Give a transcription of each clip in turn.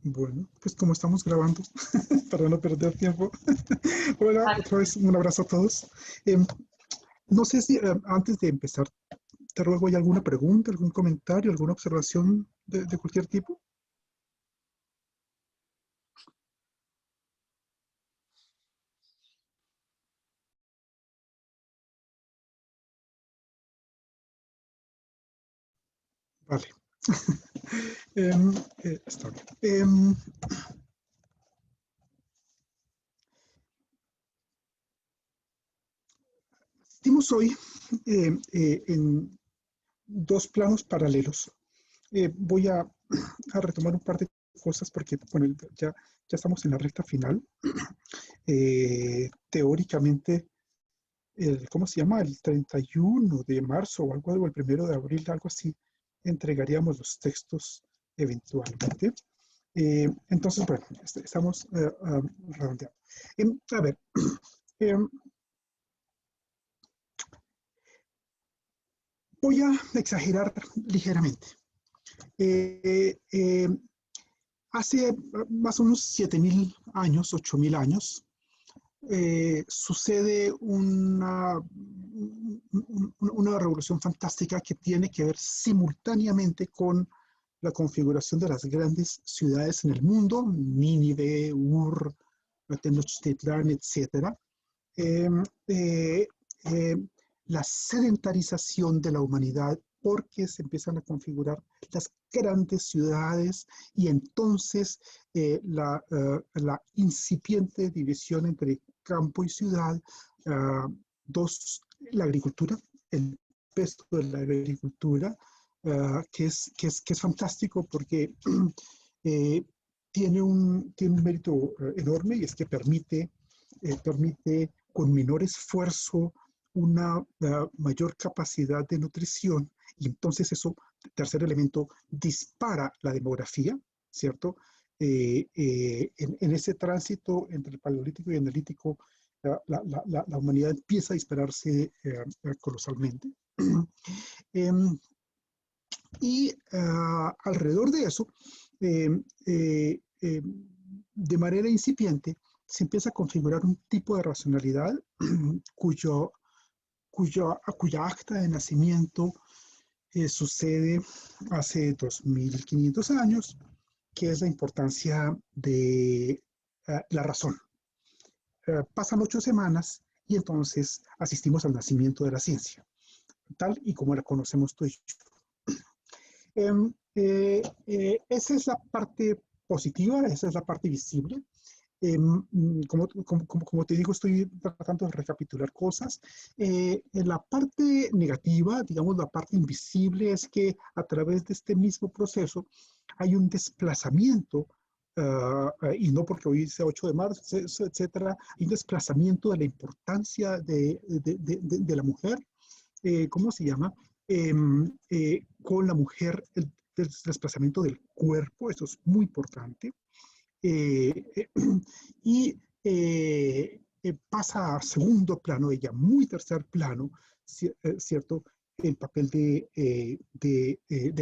Bueno, pues como estamos grabando, para no perder tiempo, hola, otra vez un abrazo a todos. Em, no sé si antes de empezar, te ruego, ¿hay alguna pregunta, algún comentario, alguna observación de cualquier tipo? Vale. Em, está bien. Asistimos hoy en dos planos paralelos. Voy a retomar un par de cosas porque bueno, ya estamos en la recta final. Teóricamente, ¿cómo se llama? El 31 de marzo o algo, o el 1 de abril, algo así, entregaríamos los textos eventualmente. Entonces, bueno, estamos redondeando. A ver, em, voy a exagerar ligeramente. Eh, eh, Hace más o menos 7.000 años, 8.000 años, sucede una revolución fantástica que tiene que ver simultáneamente con la configuración de las grandes ciudades en el mundo, Nínive, Ur, Tenochtitlán, etc. Eh, eh, eh, la sedentarización de la humanidad porque se empiezan a configurar las grandes ciudades y entonces la incipiente división entre campo y ciudad, uh, la agricultura, el peso de la agricultura, que es fantástico porque eh, tiene un mérito enorme y es que permite con menor esfuerzo una mayor capacidad de nutrición y entonces eso, tercer elemento, dispara la demografía, ¿cierto? En ese tránsito entre el paleolítico y el neolítico, la humanidad empieza a dispararse colosalmente. Em, y alrededor de eso, eh, eh, eh, de manera incipiente, se empieza a configurar un tipo de racionalidad cuya acta de nacimiento sucede hace 2.500 años, que es la importancia de la razón. Pasan 8 semanas y entonces asistimos al nacimiento de la ciencia, tal y como la conocemos tú y yo. Esa es la parte positiva, esa es la parte visible. Como te digo, estoy tratando de recapitular cosas. En la parte negativa, digamos, la parte invisible es que a través de este mismo proceso hay un desplazamiento, y no porque hoy sea 8 de marzo, etcétera, hay un desplazamiento de la importancia de la mujer, ¿cómo se llama? Con la mujer, el desplazamiento del cuerpo, eso es muy importante. Eh, eh, y pasa a segundo plano, ella muy tercer plano, ¿cierto? El papel de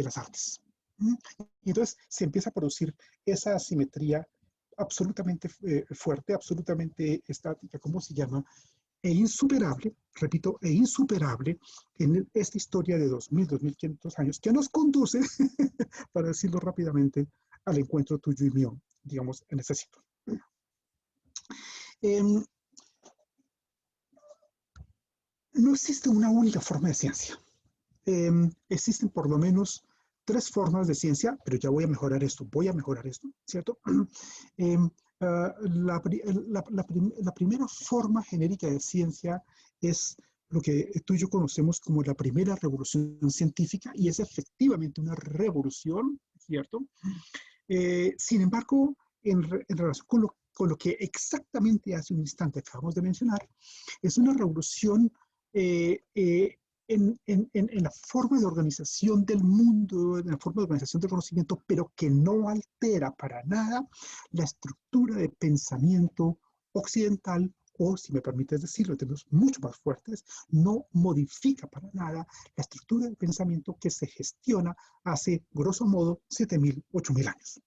las artes. ¿Mm? Y entonces se empieza a producir esa asimetría absolutamente fuerte, absolutamente estática, ¿cómo se llama? E insuperable, repito, e insuperable en esta historia de 2.000, 2.500 años que nos conduce, para decirlo rápidamente, al encuentro tuyo y mío, digamos, en ese ciclo. Eh, no existe una única forma de ciencia. Existen por lo menos 3 formas de ciencia, pero ya voy a mejorar esto, ¿cierto? Eh, la primera forma genérica de ciencia es lo que tú y yo conocemos como la primera revolución científica, y es efectivamente una revolución, ¿cierto? Sin embargo, en relación con lo que exactamente hace un instante acabamos de mencionar, es una revolución eh, eh, en la forma de organización del mundo, en la forma de organización del conocimiento, pero que no altera para nada la estructura de pensamiento occidental, o, si me permites decirlo en términos mucho más fuertes, no modifica para nada la estructura de pensamiento que se gestiona hace, grosso modo, 7.000, 8.000 años.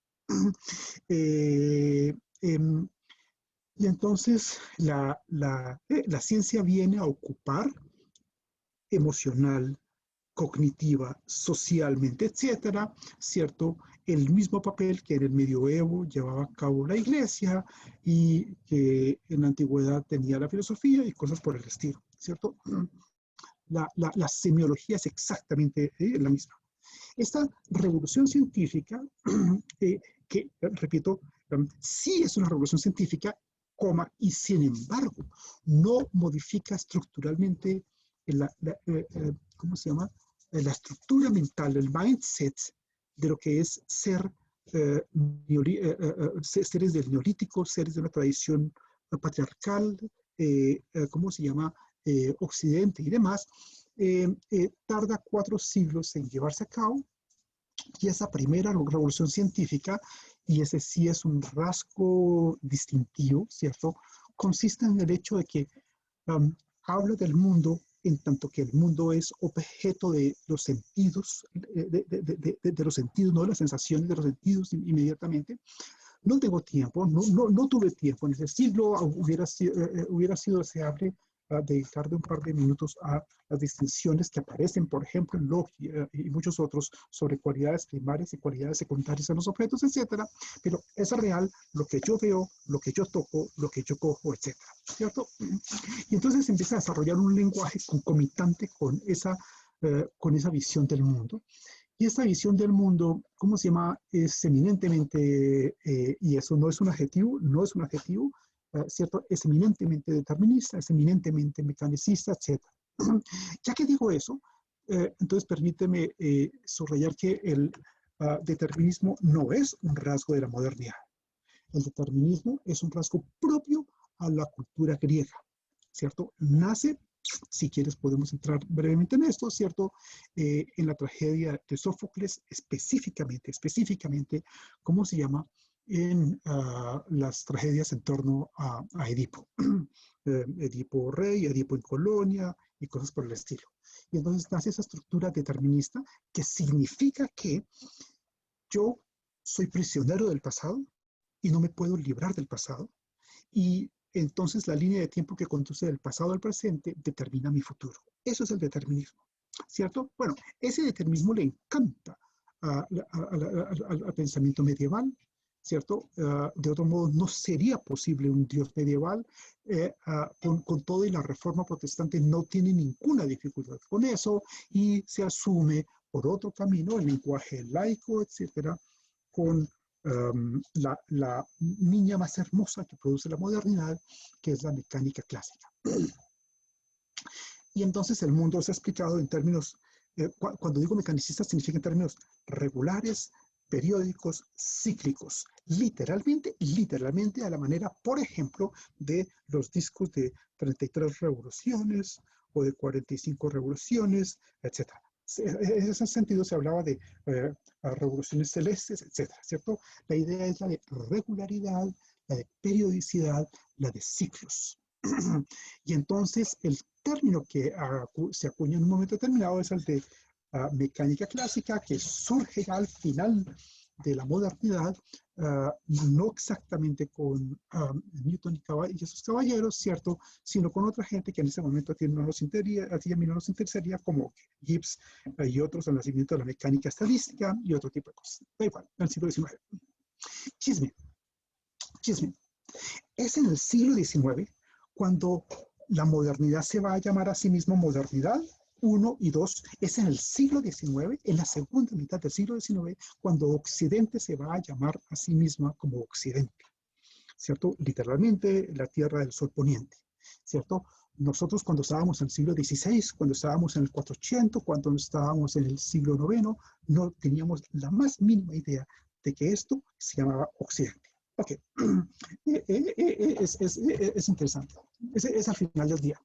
Y entonces la ciencia viene a ocupar emocional, cognitiva, socialmente, etcétera, ¿cierto? El mismo papel que en el medioevo llevaba a cabo la iglesia y que en la antigüedad tenía la filosofía y cosas por el estilo, ¿cierto? La semiología es exactamente la misma. Esta revolución científica, repito, sí es una revolución científica, coma, y sin embargo, no modifica estructuralmente ¿cómo se llama? La estructura mental, el mindset de lo que es ser seres del neolítico, seres de una tradición patriarcal, ¿cómo se llama? Occidente y demás, tarda 4 siglos en llevarse a cabo, y esa primera revolución científica, y ese sí es un rasgo distintivo, ¿cierto? Consiste en el hecho de que habla del mundo en tanto que el mundo es objeto de los sentidos, de los sentidos, no de las sensaciones, de los sentidos inmediatamente. No tengo tiempo, no tuve tiempo. En ese siglo hubiera sido deseable dedicarle un par de minutos a las distinciones que aparecen, por ejemplo, en Locke y muchos otros, sobre cualidades primarias y cualidades secundarias en los objetos, etcétera. Pero es real lo que yo veo, lo que yo toco, lo que yo cojo, etcétera, ¿cierto? Y entonces empieza a desarrollar un lenguaje concomitante con esa visión del mundo. Y esta visión del mundo, ¿cómo se llama? Es eminentemente, y eso no es un adjetivo, ¿cierto? Es eminentemente determinista, es eminentemente mecanicista, etc. Ya que digo eso, entonces permíteme subrayar que el determinismo no es un rasgo de la modernidad. El determinismo es un rasgo propio a la cultura griega, ¿cierto? Nace, si quieres podemos entrar brevemente en esto, ¿cierto? En la tragedia de Sófocles, específicamente, ¿cómo se llama? En las tragedias en torno a Edipo. Edipo rey, Edipo en colonia y cosas por el estilo. Y entonces nace esa estructura determinista que significa que yo soy prisionero del pasado y no me puedo librar del pasado. Y entonces la línea de tiempo que conduce del pasado al presente determina mi futuro. Eso es el determinismo, ¿cierto? Bueno, ese determinismo le encanta al pensamiento medieval, ¿cierto? De otro modo, no sería posible un Dios medieval. Con todo y la reforma protestante no tiene ninguna dificultad con eso y se asume por otro camino el lenguaje laico, etcétera, con la niña más hermosa que produce la modernidad, que es la mecánica clásica. Y entonces el mundo se ha explicado en términos, cuando digo mecanicista significa en términos regulares, periódicos, cíclicos, literalmente a la manera, por ejemplo, de los discos de 33 revoluciones o de 45 revoluciones, etc. En ese sentido se hablaba de revoluciones celestes, etcétera, ¿cierto? La idea es la de regularidad, la de periodicidad, la de ciclos. Y entonces el término que se acuña en un momento determinado es el de mecánica clásica, que surge al final de la modernidad, no exactamente con Newton y esos caballeros, ¿cierto? Sino con otra gente que en ese momento a ti no nos interesaría, como Gibbs y otros, el nacimiento de la mecánica estadística y otro tipo de cosas. Da igual, en el siglo XIX. Chisme. Es en el siglo XIX cuando la modernidad se va a llamar a sí mismo modernidad 1 y 2, es en el siglo XIX, en la segunda mitad del siglo XIX, cuando Occidente se va a llamar a sí misma como Occidente, ¿cierto? Literalmente la tierra del sol poniente, ¿cierto? Nosotros cuando estábamos en el siglo XVI, cuando estábamos en el 480, cuando estábamos en el siglo IX, no teníamos la más mínima idea de que esto se llamaba Occidente. Ok, es interesante, es al final del día.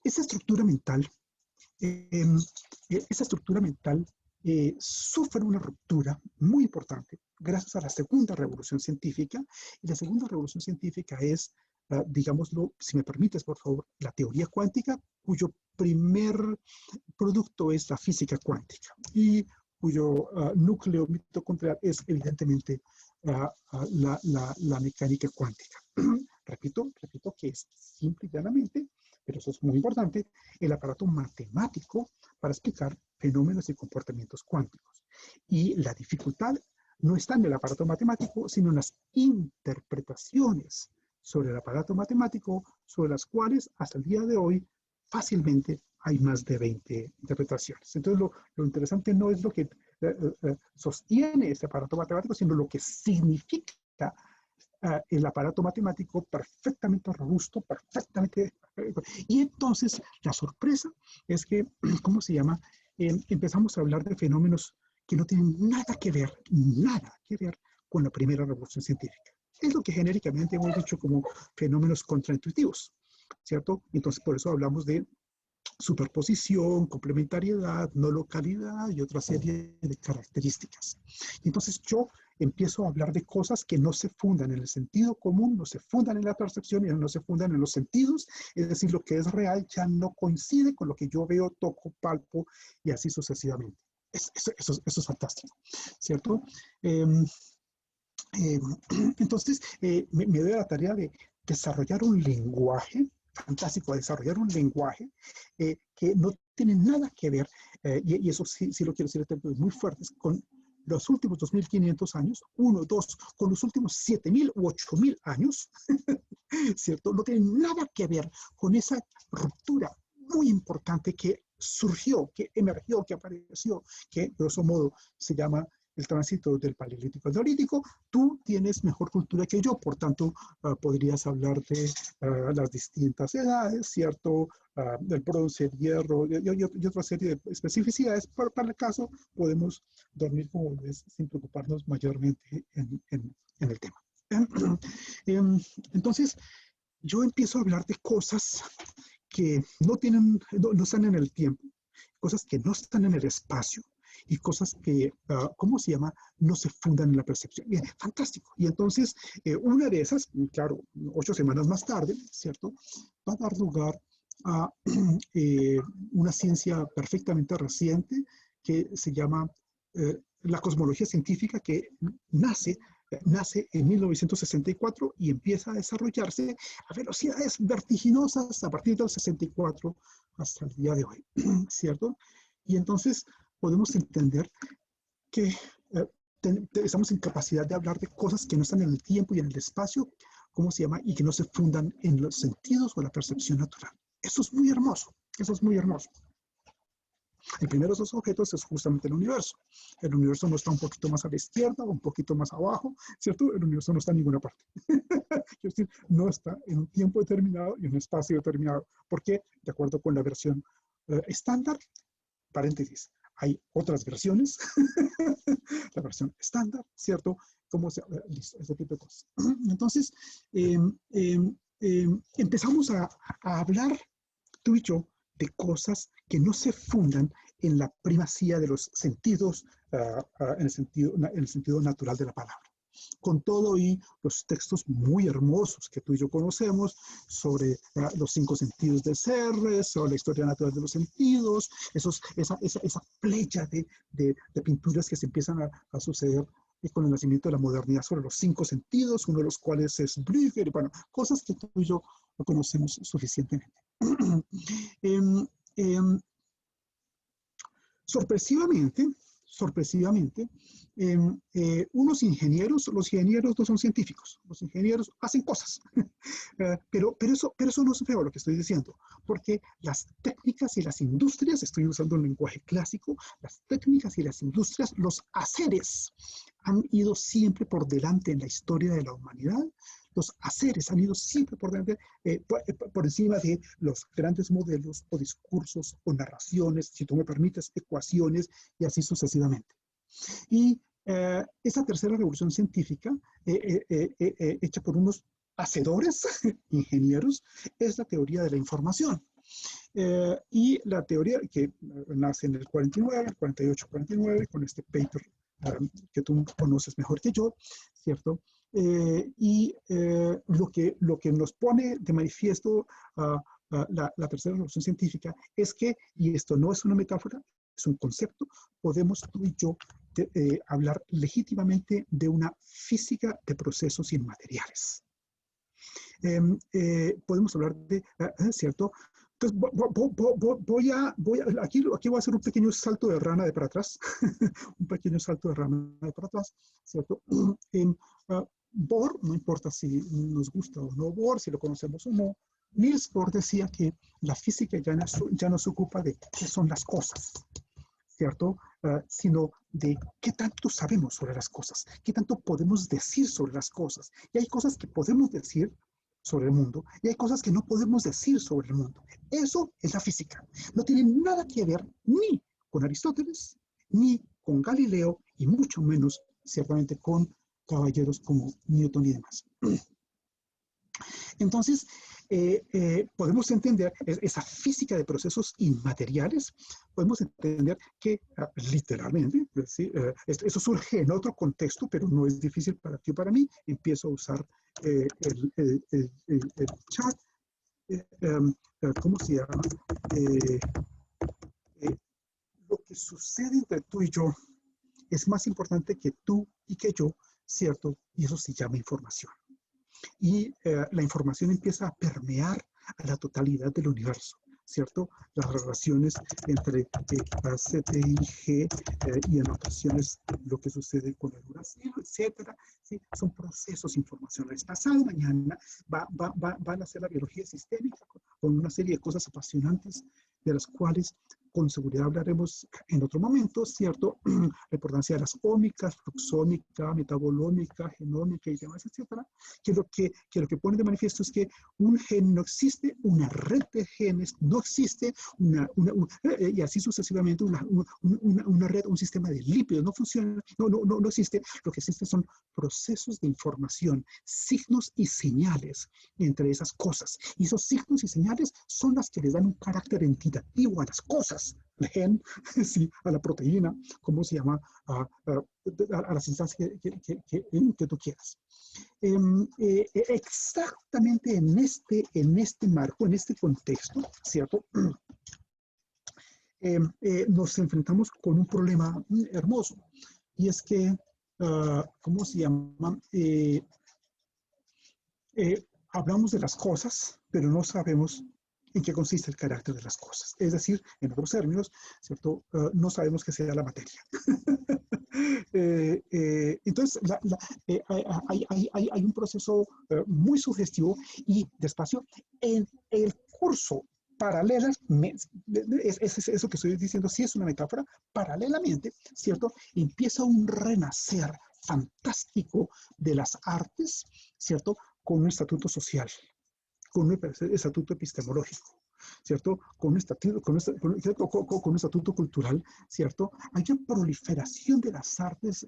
Esa estructura mental, sufre una ruptura muy importante gracias a la segunda revolución científica, y la segunda revolución científica es, digámoslo, si me permites, por favor, la teoría cuántica, cuyo primer producto es la física cuántica, y cuyo núcleo mitocondrial es evidentemente la mecánica cuántica. Repito que es simple y llanamente, pero eso es muy importante, el aparato matemático para explicar fenómenos y comportamientos cuánticos. Y la dificultad no está en el aparato matemático, sino en las interpretaciones sobre el aparato matemático, sobre las cuales hasta el día de hoy fácilmente hay más de 20 interpretaciones. Entonces, lo interesante no es lo que sostiene ese aparato matemático, sino lo que significa el aparato matemático perfectamente robusto, perfectamente... y entonces, la sorpresa es que, ¿cómo se llama? Empezamos a hablar de fenómenos que no tienen nada que ver con la primera revolución científica. Es lo que genéricamente hemos dicho como fenómenos contraintuitivos, ¿cierto? Entonces, por eso hablamos de superposición, complementariedad, no localidad y otra serie de características. Entonces yo empiezo a hablar de cosas que no se fundan en el sentido común, no se fundan en la percepción y no se fundan en los sentidos, es decir, lo que es real ya no coincide con lo que yo veo, toco, palpo y así sucesivamente. Eso es fantástico, ¿cierto? Entonces, me doy a la tarea de desarrollar un lenguaje fantástico, a desarrollar un lenguaje que no tiene nada que ver, y eso sí lo quiero decir en términos muy fuertes, con los últimos 2.500 años, con los últimos 7.000 u 8.000 años, ¿cierto? No tiene nada que ver con esa ruptura muy importante que surgió, que emergió, que apareció, que grosso modo se llama el tránsito del Paleolítico al Neolítico. Tú tienes mejor cultura que yo, por tanto, podrías hablar de las distintas edades, ¿cierto? Del bronce, el hierro y otra serie de especificidades. Para el caso, podemos dormir como ves, sin preocuparnos mayormente en el tema. Entonces, yo empiezo a hablar de cosas que no están en el tiempo, cosas que no están en el espacio, y cosas que, ¿cómo se llama? No se fundan en la percepción. Bien, fantástico. Y entonces, una de esas, claro, 8 semanas más tarde, ¿cierto? Va a dar lugar a una ciencia perfectamente reciente que se llama la cosmología científica, que nace en 1964 y empieza a desarrollarse a velocidades vertiginosas a partir del 64 hasta el día de hoy, ¿cierto? Y entonces podemos entender que estamos en capacidad de hablar de cosas que no están en el tiempo y en el espacio, ¿cómo se llama? Y que no se fundan en los sentidos o la percepción natural. Eso es muy hermoso, eso es muy hermoso. El primero de esos objetos es justamente el universo. El universo no está un poquito más a la izquierda o un poquito más abajo, ¿cierto? El universo no está en ninguna parte. Quiero decir, no está en un tiempo determinado y en un espacio determinado. ¿Por qué? De acuerdo con la versión estándar, paréntesis, hay otras versiones, la versión estándar, ¿cierto? Listo, ese tipo de cosas. Entonces, empezamos a hablar, tú y yo, de cosas que no se fundan en la primacía de los sentidos, en el sentido natural de la palabra. Con todo y los textos muy hermosos que tú y yo conocemos sobre los 5 sentidos del ser, sobre la historia natural de los sentidos, esa playa de pinturas que se empiezan a suceder con el nacimiento de la modernidad sobre los 5 sentidos, uno de los cuales es Blücher, bueno, cosas que tú y yo no conocemos suficientemente. Sorpresivamente, los ingenieros no son científicos, los ingenieros hacen cosas, pero eso no es feo lo que estoy diciendo, porque las técnicas y las industrias, estoy usando un lenguaje clásico, las técnicas y las industrias, los haceres han ido siempre por delante en la historia de la humanidad. Los haceres han ido siempre por encima de los grandes modelos o discursos o narraciones, si tú me permites, ecuaciones y así sucesivamente. Y esa tercera revolución científica, hecha por unos hacedores, ingenieros, es la teoría de la información. Y la teoría que nace en el 49, el 48, 49, con este paper que tú conoces mejor que yo, ¿cierto? Lo que nos pone de manifiesto la tercera revolución científica es que, y esto no es una metáfora, es un concepto, podemos tú y yo hablar legítimamente de una física de procesos inmateriales. Podemos hablar de, ¿cierto? Entonces, aquí voy a hacer un pequeño salto de rana de para atrás, un pequeño salto de rana de para atrás, ¿cierto? Bohr, no importa si nos gusta o no Bohr, si lo conocemos o no, Niels Bohr decía que la física ya no se ocupa de qué son las cosas, ¿cierto? Sino de qué tanto sabemos sobre las cosas, qué tanto podemos decir sobre las cosas. Y hay cosas que podemos decir sobre el mundo y hay cosas que no podemos decir sobre el mundo. Eso es la física. No tiene nada que ver ni con Aristóteles, ni con Galileo, y mucho menos, ciertamente, con caballeros como Newton y demás. Entonces, podemos entender esa física de procesos inmateriales, podemos entender que literalmente, ¿sí? Eso surge en otro contexto, pero no es difícil para ti o para mí. Empiezo a usar el chat. ¿Cómo se llama? Lo que sucede entre tú y yo es más importante que tú y que yo, ¿cierto? Y eso se llama información. Y la información empieza a permear a la totalidad del universo, ¿cierto? Las relaciones entre A, C, T y G, y en ocasiones lo que sucede con el Brasil, etcétera, ¿sí? Son procesos informacionales. Pasado mañana van a hacer la biología sistémica con una serie de cosas apasionantes, de las cuales con seguridad hablaremos en otro momento, ¿cierto? La importancia de las ómicas, fluxómica, metabolómica, genómica y demás, etcétera, que lo que pone de manifiesto es que un gen no existe, una red de genes no existe, y así sucesivamente una red, un sistema de lípidos no funciona, no existe. Lo que existe son procesos de información, signos y señales entre esas cosas. Y esos signos y señales son las que les dan un carácter entitativo a las cosas. El gen, sí, a la proteína, ¿cómo se llama? A las instancias que tú quieras. Exactamente en este marco, en este contexto, ¿cierto? Nos enfrentamos con un problema hermoso, y es que, ¿cómo se llama? Hablamos de las cosas, pero no sabemos en qué consiste el carácter de las cosas. Es decir, en otros términos, ¿cierto? No sabemos qué sea la materia. Entonces, hay un proceso muy sugestivo y despacio en el curso paralelas, eso que estoy diciendo sí es una metáfora, paralelamente, ¿cierto? Empieza un renacer fantástico de las artes, ¿cierto? Con un estatuto social, con un estatuto epistemológico, ¿cierto? Con un estatuto cultural, ¿cierto? Hay una proliferación de las artes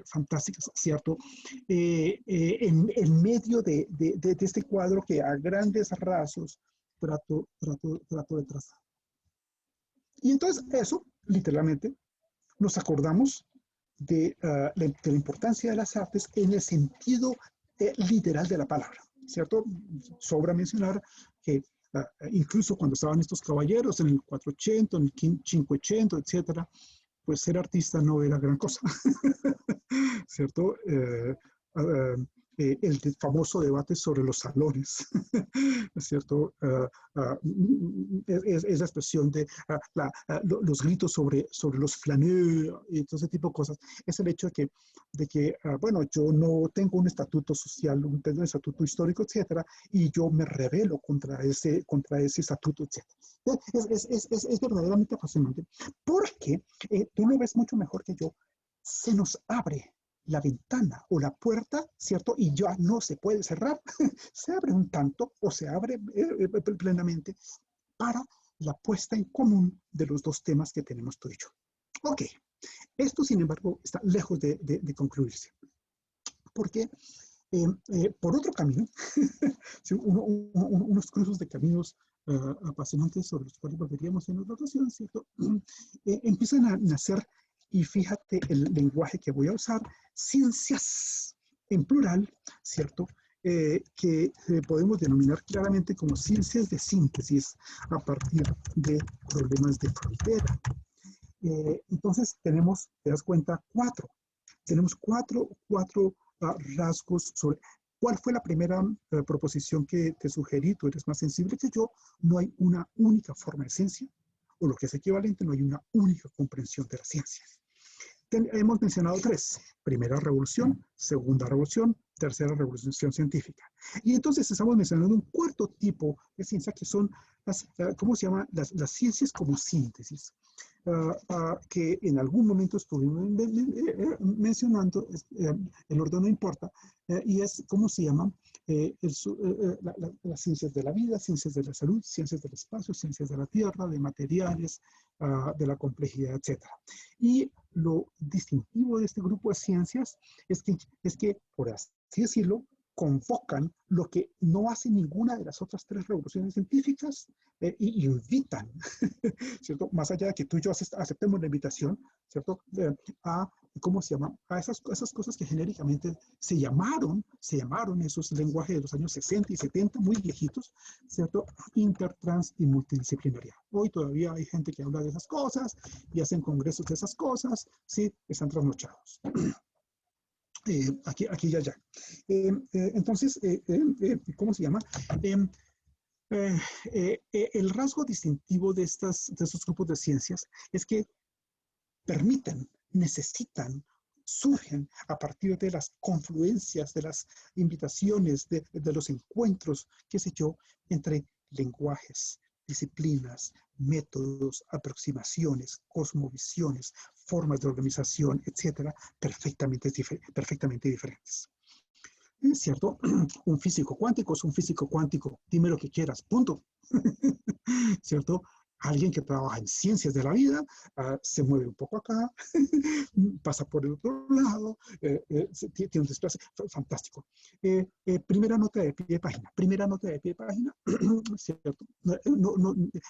fantásticas, ¿cierto? En medio de este cuadro que a grandes rasgos trato de trazar. Y entonces eso, literalmente, nos acordamos de la importancia de las artes en el sentido literal de la palabra, ¿cierto? Sobra mencionar que incluso cuando estaban estos caballeros en el 480, en el 580, etcétera, pues ser artista no era gran cosa, ¿cierto? El famoso debate sobre los salones, ¿es cierto? Es la expresión de los gritos sobre los flaneurs y todo ese tipo de cosas. Es el hecho de que bueno, yo no tengo un estatuto social, tengo un estatuto histórico, etcétera, y yo me rebelo contra ese estatuto, etcétera. Es verdaderamente apasionante, porque tú lo ves mucho mejor que yo. Se nos abre la ventana o la puerta, ¿cierto? Y ya no se puede cerrar. Se abre un tanto o se abre plenamente para la puesta en común de los dos temas que tenemos tú y yo. Ok, esto sin embargo está lejos de concluirse, porque por otro camino, unos cruzos de caminos apasionantes sobre los cuales volveríamos en otra ocasión, ¿cierto? Empiezan a nacer, y fíjate el lenguaje que voy a usar, ciencias en plural, ¿cierto? Que podemos denominar claramente como ciencias de síntesis a partir de problemas de frontera. Entonces tenemos, te das cuenta, tenemos cuatro rasgos sobre. ¿Cuál fue la primera proposición que te sugerí? Tú eres más sensible que yo. No hay una única forma de ciencia, o lo que es equivalente, no hay una única comprensión de la ciencia. Hemos mencionado tres: primera revolución, segunda revolución, tercera revolución científica. Y entonces estamos mencionando un cuarto tipo de ciencia, que son las, ¿cómo se llama? Las ciencias como síntesis. Que en algún momento estuvimos mencionando, el orden no importa, y es, ¿cómo se llama? Las ciencias de la vida, ciencias de la salud, ciencias del espacio, ciencias de la tierra, de materiales, de la complejidad, etc. Y lo distintivo de este grupo de ciencias es que, por así decirlo, convocan lo que no hace ninguna de las otras tres revoluciones científicas, y invitan, ¿cierto? Más allá de que tú y yo aceptemos la invitación, ¿cierto? A, ¿cómo se llama? A esas cosas que genéricamente se llamaron esos lenguajes de los años 60 y 70, muy viejitos, ¿cierto? Inter, trans y multidisciplinaria. Hoy todavía hay gente que habla de esas cosas y hacen congresos de esas cosas, ¿sí? Están trasnochados. Aquí y allá. Entonces, ¿cómo se llama? El rasgo distintivo de estos grupos de ciencias es que permiten, necesitan, surgen a partir de las confluencias, de las invitaciones, de los encuentros, qué sé yo, entre lenguajes, disciplinas, métodos, aproximaciones, cosmovisiones, formas de organización, etcétera, perfectamente diferentes. ¿Es cierto? Un físico cuántico es un físico cuántico, dime lo que quieras, punto. ¿Cierto? Alguien que trabaja en ciencias de la vida, se mueve un poco acá, pasa por el otro lado, tiene un desplace fantástico. Primera nota de pie de página, ¿cierto?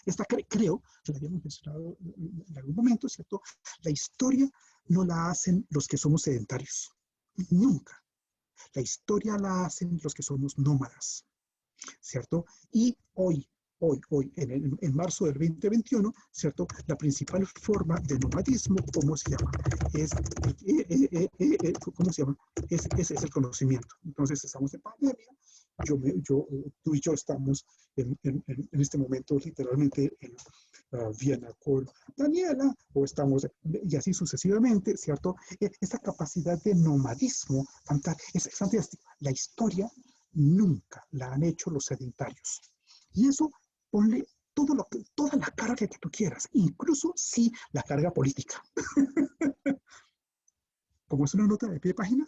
Esta creo que la habíamos mencionado en algún momento, ¿cierto? La historia no la hacen los que somos sedentarios, nunca. La historia la hacen los que somos nómadas, ¿cierto? Y hoy, en marzo del 2021, ¿cierto? La principal forma de nomadismo, ¿cómo se llama? ¿Cómo se llama? Es el conocimiento. Entonces, estamos en pandemia. Tú y yo estamos en este momento literalmente en Viena con Daniela, o estamos, y así sucesivamente, ¿cierto? Esta capacidad de nomadismo es fantástica. La historia nunca la han hecho los sedentarios. Y eso, ponle toda la carga que tú quieras, incluso sí la carga política. Como es una nota de pie de página,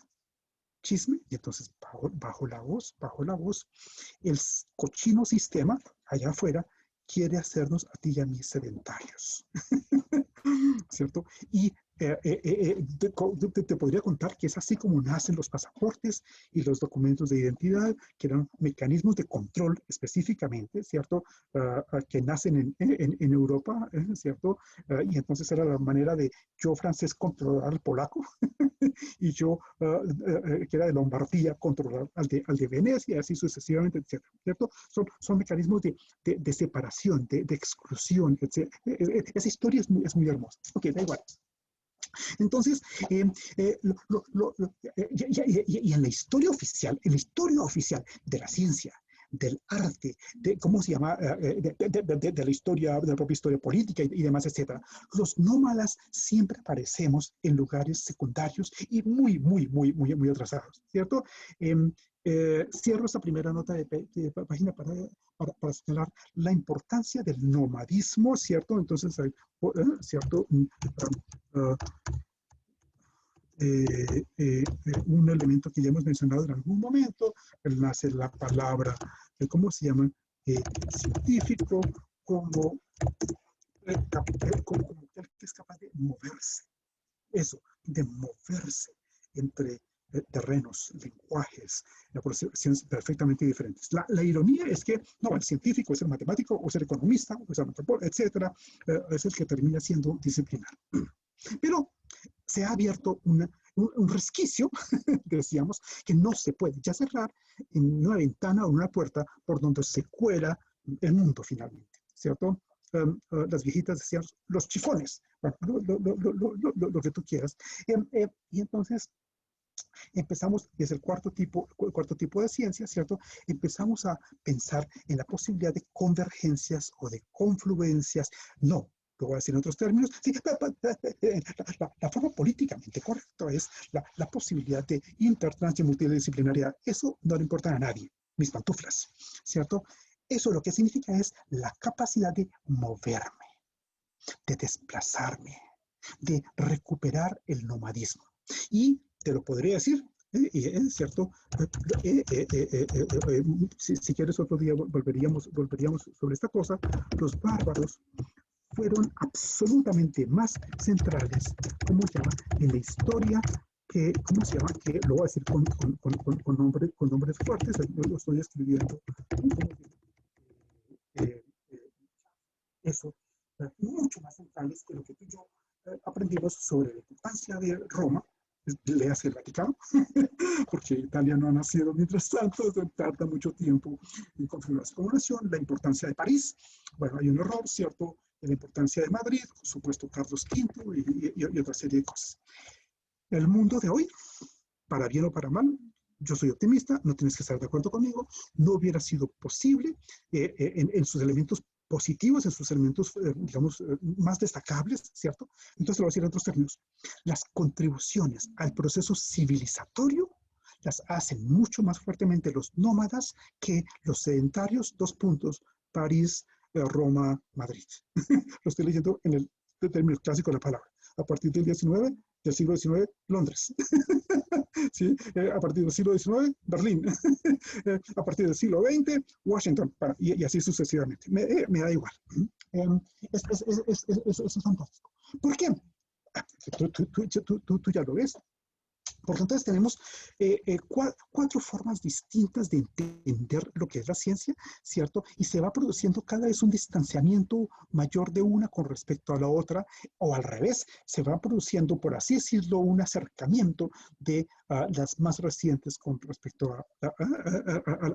chisme, y entonces bajo la voz, el cochino sistema allá afuera quiere hacernos a ti y a mí sedentarios. ¿Cierto? Y te podría contar que es así como nacen los pasaportes y los documentos de identidad, que eran mecanismos de control específicamente, ¿cierto? Que nacen en Europa, ¿cierto? Y entonces era la manera de yo, francés, controlar al polaco, y yo, que era de Lombardía, controlar al de Venecia, así sucesivamente, etcétera, ¿cierto? Son mecanismos de separación, de exclusión, etc. Esa historia es muy hermosa. Ok, da igual. Entonces, y en la historia oficial, de la ciencia, del arte, ¿cómo se llama? De la historia, de la propia historia política y demás, etcétera. Los nómadas siempre aparecemos en lugares secundarios y muy atrasados, ¿cierto? Cierro esta primera nota de página para señalar la importancia del nomadismo, ¿cierto? Entonces, ¿cierto? Un elemento que ya hemos mencionado en algún momento, nace la palabra, ¿cómo se llama? Científico, como el que es capaz de moverse. Eso, de moverse entre terrenos, lenguajes, aproximaciones perfectamente diferentes. La ironía es que, no, el científico es el matemático, o es el economista, o es el antropólogo, etcétera, es el que termina siendo disciplinar. Pero se ha abierto un resquicio, decíamos, que no se puede ya cerrar en una ventana o una puerta por donde se cuela el mundo finalmente, ¿cierto? las viejitas decían los chifones, bueno, lo que tú quieras. Y entonces empezamos, es el cuarto tipo de ciencia, ¿cierto? Empezamos a pensar en la posibilidad de convergencias o de confluencias. No, lo voy a decir en otros términos. Sí, la forma políticamente correcta es la posibilidad de intertrans y multidisciplinariedad. Eso no le importa a nadie, mis pantuflas, ¿cierto? Eso lo que significa es la capacidad de moverme, de desplazarme, de recuperar el nomadismo. Y te lo podría decir, ¿cierto? Si quieres otro día volveríamos sobre esta cosa. Los bárbaros fueron absolutamente más centrales, ¿cómo se llama?, en la historia que, ¿cómo se llama?, que lo voy a decir con nombres fuertes, lo estoy escribiendo, eh, eso, mucho más centrales que lo que tú y yo aprendimos sobre la importancia de Roma, léase el Vaticano, porque Italia no ha nacido mientras tanto, tarda mucho tiempo en configurarse como nación, la importancia de París, bueno, hay un error, ¿cierto?, la importancia de Madrid, por supuesto Carlos V y otra serie de cosas. El mundo de hoy, para bien o para mal, yo soy optimista, no tienes que estar de acuerdo conmigo, no hubiera sido posible en sus elementos positivos, en sus elementos, digamos, más destacables, ¿cierto? Entonces lo voy a decir en otros términos. Las contribuciones al proceso civilizatorio las hacen mucho más fuertemente los nómadas que los sedentarios, París, Roma, Madrid. Lo estoy leyendo en el término clásico de la palabra. A partir del siglo XIX, Londres. ¿Sí? A partir del siglo XIX, Berlín. A partir del siglo XX, Washington. Y así sucesivamente. Me da igual. Eso es fantástico. ¿Por qué? Tú ya lo ves. Porque entonces tenemos cuatro formas distintas de entender lo que es la ciencia, ¿cierto? Y se va produciendo cada vez un distanciamiento mayor de una con respecto a la otra, o al revés, se va produciendo, por así decirlo, un acercamiento de las más recientes con respecto a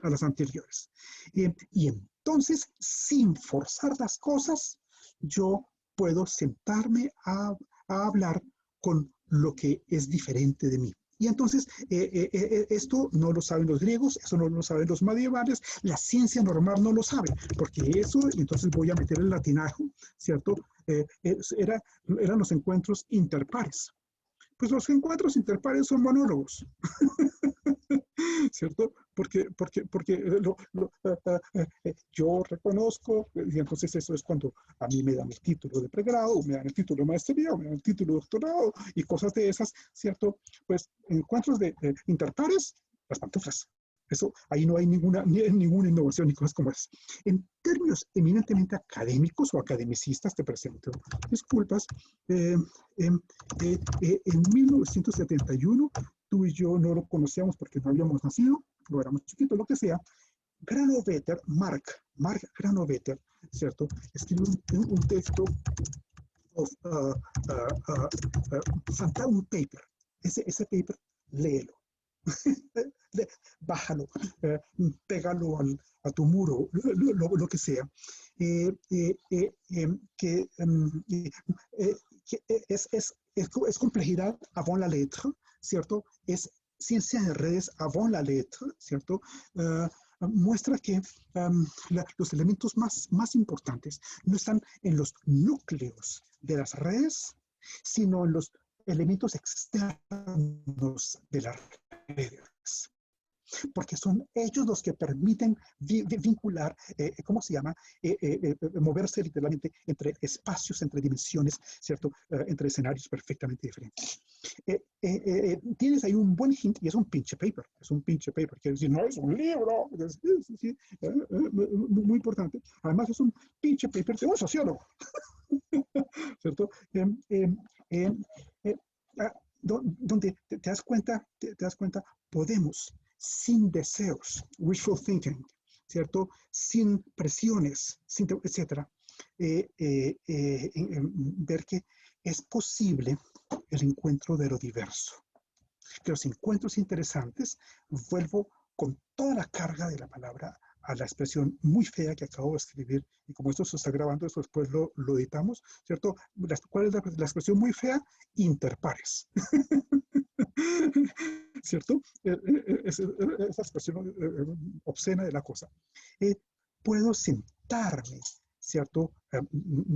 las anteriores. Y entonces, sin forzar las cosas, yo puedo sentarme a hablar con lo que es diferente de mí. Y entonces, esto no lo saben los griegos, eso no lo saben los medievales, la ciencia normal no lo sabe, porque eso, entonces voy a meter el latinajo, ¿cierto? Eran los encuentros interpares. Pues los encuentros interpares son monólogos, ¿cierto? Porque yo reconozco, y entonces eso es cuando a mí me dan el título de pregrado, me dan el título de maestría, me dan el título de doctorado y cosas de esas, ¿cierto? Pues encuentros de interpares, las pantuflas. Eso, ahí no hay ninguna innovación ni cosas como esas. En términos eminentemente académicos o academicistas, te presento disculpas. En 1971, tú y yo no lo conocíamos porque no habíamos nacido, o éramos chiquitos, lo que sea. Granovetter, Mark Granovetter, ¿cierto? Escribió un texto, un paper. Ese paper, léelo. Bájalo, pégalo a tu muro, lo que sea. Que es complejidad avant la lettre, ¿cierto? Es ciencia de redes avant la lettre, ¿cierto? Muestra que los elementos más importantes no están en los núcleos de las redes, sino en los elementos externos de las redes, porque son ellos los que permiten vincular, ¿cómo se llama? Moverse literalmente entre espacios, entre dimensiones, ¿cierto? Entre escenarios perfectamente diferentes. Tienes ahí un buen hint y es un pinche paper, quiere decir, no es un libro, sí, muy importante. Además es un pinche paper de un sociólogo, ¿cierto? Donde te das cuenta, podemos, sin deseos, wishful thinking, ¿cierto? Sin presiones, etcétera, ver que es posible el encuentro de lo diverso. Que los encuentros interesantes, vuelvo con toda la carga de la palabra a la expresión muy fea que acabo de escribir, y como esto se está grabando, eso después lo editamos, ¿cierto? ¿Cuál es la expresión muy fea? Interpares. ¿Cierto? Esa expresión obscena de la cosa. Puedo sentarme, ¿cierto?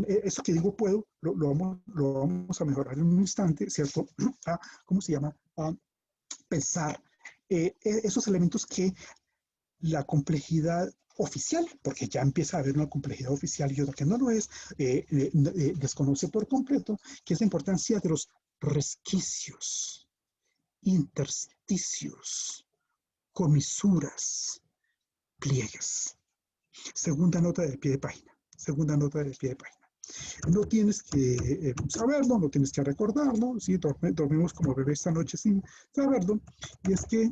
Eso que digo puedo, lo vamos a mejorar en un instante, ¿cierto? ¿Cómo se llama? Pensar esos elementos que la complejidad oficial, porque ya empieza a haber una complejidad oficial y otra que no lo es, desconoce por completo, que es la importancia de los resquicios, intersticios, comisuras, pliegues. Segunda nota del pie de página. Segunda nota del pie de página. No tienes que saberlo, no tienes que recordarlo, ¿sí? Dormimos como bebé esta noche sin saberlo. Y es que,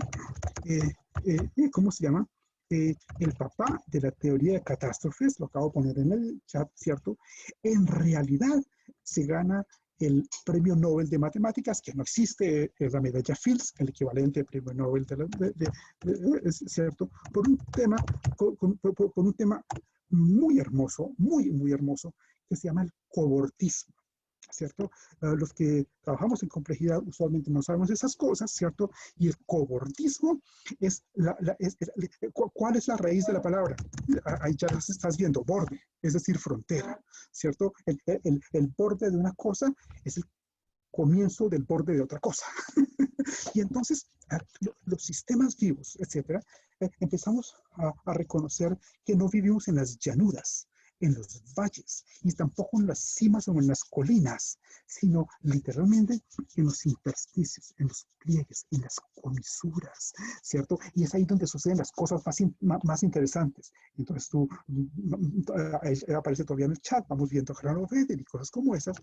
¿cómo se llama? El papá de la teoría de catástrofes, lo acabo de poner en el chat, ¿cierto? En realidad se gana el premio Nobel de Matemáticas, que no existe, es la medalla Fields, el equivalente al premio Nobel ¿cierto? Por un tema, por un tema muy hermoso, muy hermoso, que se llama el cobortismo, ¿cierto? Los que trabajamos en complejidad usualmente no sabemos esas cosas, ¿cierto? Y el cobortismo es, ¿cuál es la raíz de la palabra? Ahí ya las estás viendo, borde, es decir, frontera, ¿cierto? El borde de una cosa es el comienzo del borde de otra cosa. Y entonces, los sistemas vivos, etcétera, empezamos a reconocer que no vivimos en las llanuras, en los valles, y tampoco en las cimas o en las colinas, sino literalmente en los intersticios, en los pliegues, en las comisuras, ¿cierto? Y es ahí donde suceden las cosas más interesantes. Entonces tú, aparece todavía en el chat, vamos viendo a Gerardo Vedder y cosas como esas.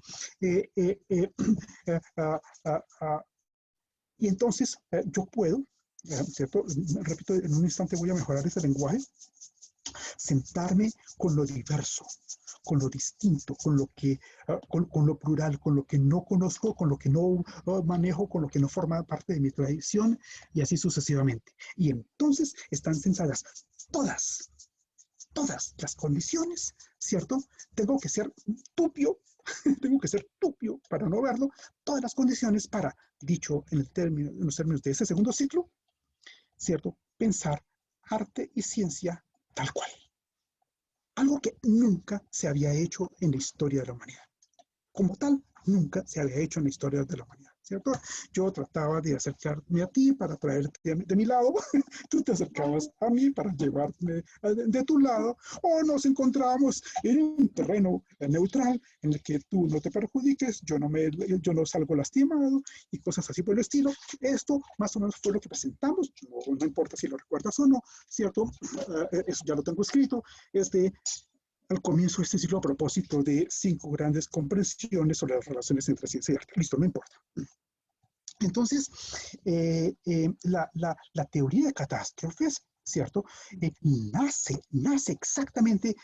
Y entonces yo puedo, ¿cierto? Repito, en un instante voy a mejorar ese lenguaje, sentarme con lo diverso, con lo distinto, con lo que, con lo plural, con lo que no conozco, con lo que no manejo, con lo que no forma parte de mi tradición, y así sucesivamente. Y entonces están censadas todas las condiciones, ¿cierto? Tengo que ser tupio, tengo que ser tupio para no verlo, todas las condiciones para, dicho en los términos de ese segundo ciclo, ¿cierto? Pensar arte y ciencia tal cual. Algo que nunca se había hecho en la historia de la humanidad. Como tal, nunca se había hecho en la historia de la humanidad, ¿cierto? Yo trataba de acercarme a ti para traerte de mi lado, tú te acercabas a mí para llevarme de tu lado, o nos encontrábamos en un terreno neutral en el que tú no te perjudiques, yo no salgo lastimado y cosas así por el estilo. Esto más o menos fue lo que presentamos, no importa si lo recuerdas o no, ¿cierto? Eso ya lo tengo escrito. Al comienzo de este ciclo a propósito de 5 grandes comprensiones sobre las relaciones entre ciencia y arte. Listo, no importa. Entonces, la teoría de catástrofes, ¿cierto? Nace exactamente,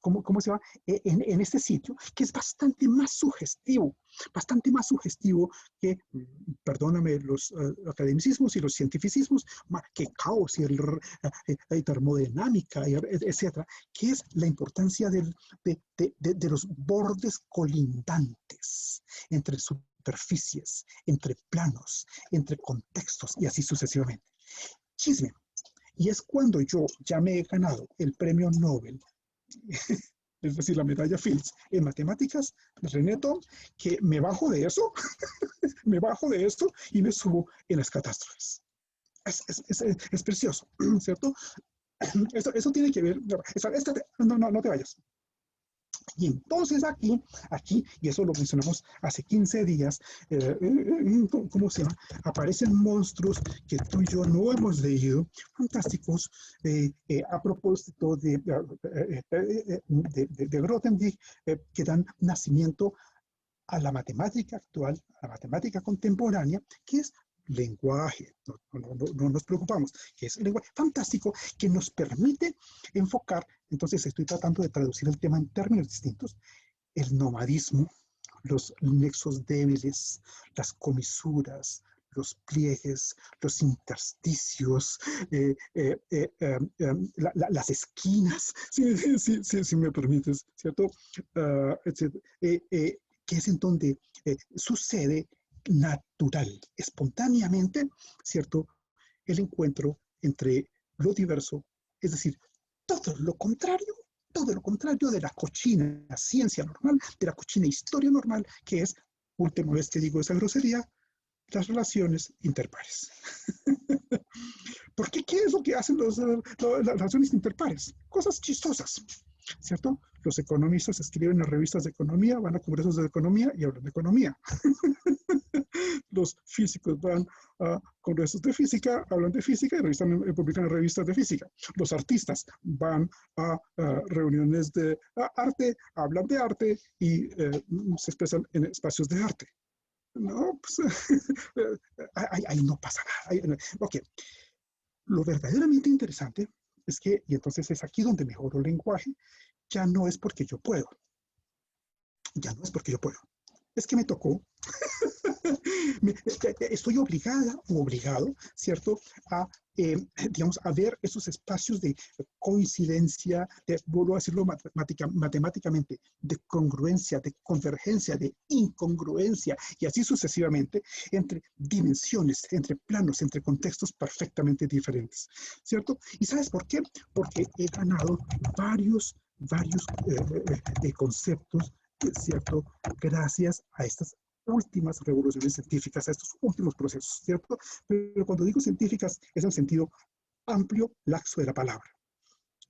¿cómo se llama? En este sitio, que es bastante más sugestivo que, perdóname, los academicismos y los cientificismos, que caos y termodinámica, etcétera, que es la importancia de los bordes colindantes entre superficies, entre planos, entre contextos y así sucesivamente. Chisme. Y es cuando yo ya me he ganado el premio Nobel, es decir, la medalla Fields en matemáticas, René Thom, que me bajo de eso, y me subo en las catástrofes. Es precioso, ¿cierto? Eso tiene que ver, no te vayas. Y entonces aquí, y eso lo mencionamos hace 15 días, ¿cómo se llama? Aparecen monstruos que tú y yo no hemos leído, fantásticos, a propósito de Grothendieck, que dan nacimiento a la matemática actual, a la matemática contemporánea, que es lenguaje, no nos preocupamos, que es un lenguaje fantástico que nos permite enfocar. Entonces estoy tratando de traducir el tema en términos distintos: el nomadismo, los nexos débiles, las comisuras, los pliegues, los intersticios, las esquinas, si me permites, ¿cierto? Etcétera, que es en donde sucede natural, espontáneamente, ¿cierto? El encuentro entre lo diverso, es decir, todo lo contrario de la cochina ciencia normal, de la cochina historia normal, que es, última vez que digo esa grosería, las relaciones interpares. ¿Por qué? ¿Qué es lo que hacen las relaciones interpares? Cosas chistosas, ¿cierto? Los economistas escriben en revistas de economía, van a congresos de economía y hablan de economía. Los físicos van a congresos de física, hablan de física y publican en revistas de física. Los artistas van a reuniones de arte, hablan de arte y se expresan en espacios de arte. No, pues ahí no pasa nada. Ok, lo verdaderamente interesante es que, y entonces es aquí donde mejoro el lenguaje, ya no es porque yo puedo, ya no es porque yo puedo, es que me tocó. Estoy obligada o obligado, ¿cierto?, a, digamos, a ver esos espacios de coincidencia, vuelvo a decirlo matemáticamente, de congruencia, de convergencia, de incongruencia, y así sucesivamente, entre dimensiones, entre planos, entre contextos perfectamente diferentes, ¿cierto? ¿Y sabes por qué? Porque he ganado varios conceptos, ¿cierto?, gracias a estas últimas revoluciones científicas, a estos últimos procesos, ¿cierto? Pero cuando digo científicas es en sentido amplio, laxo de la palabra.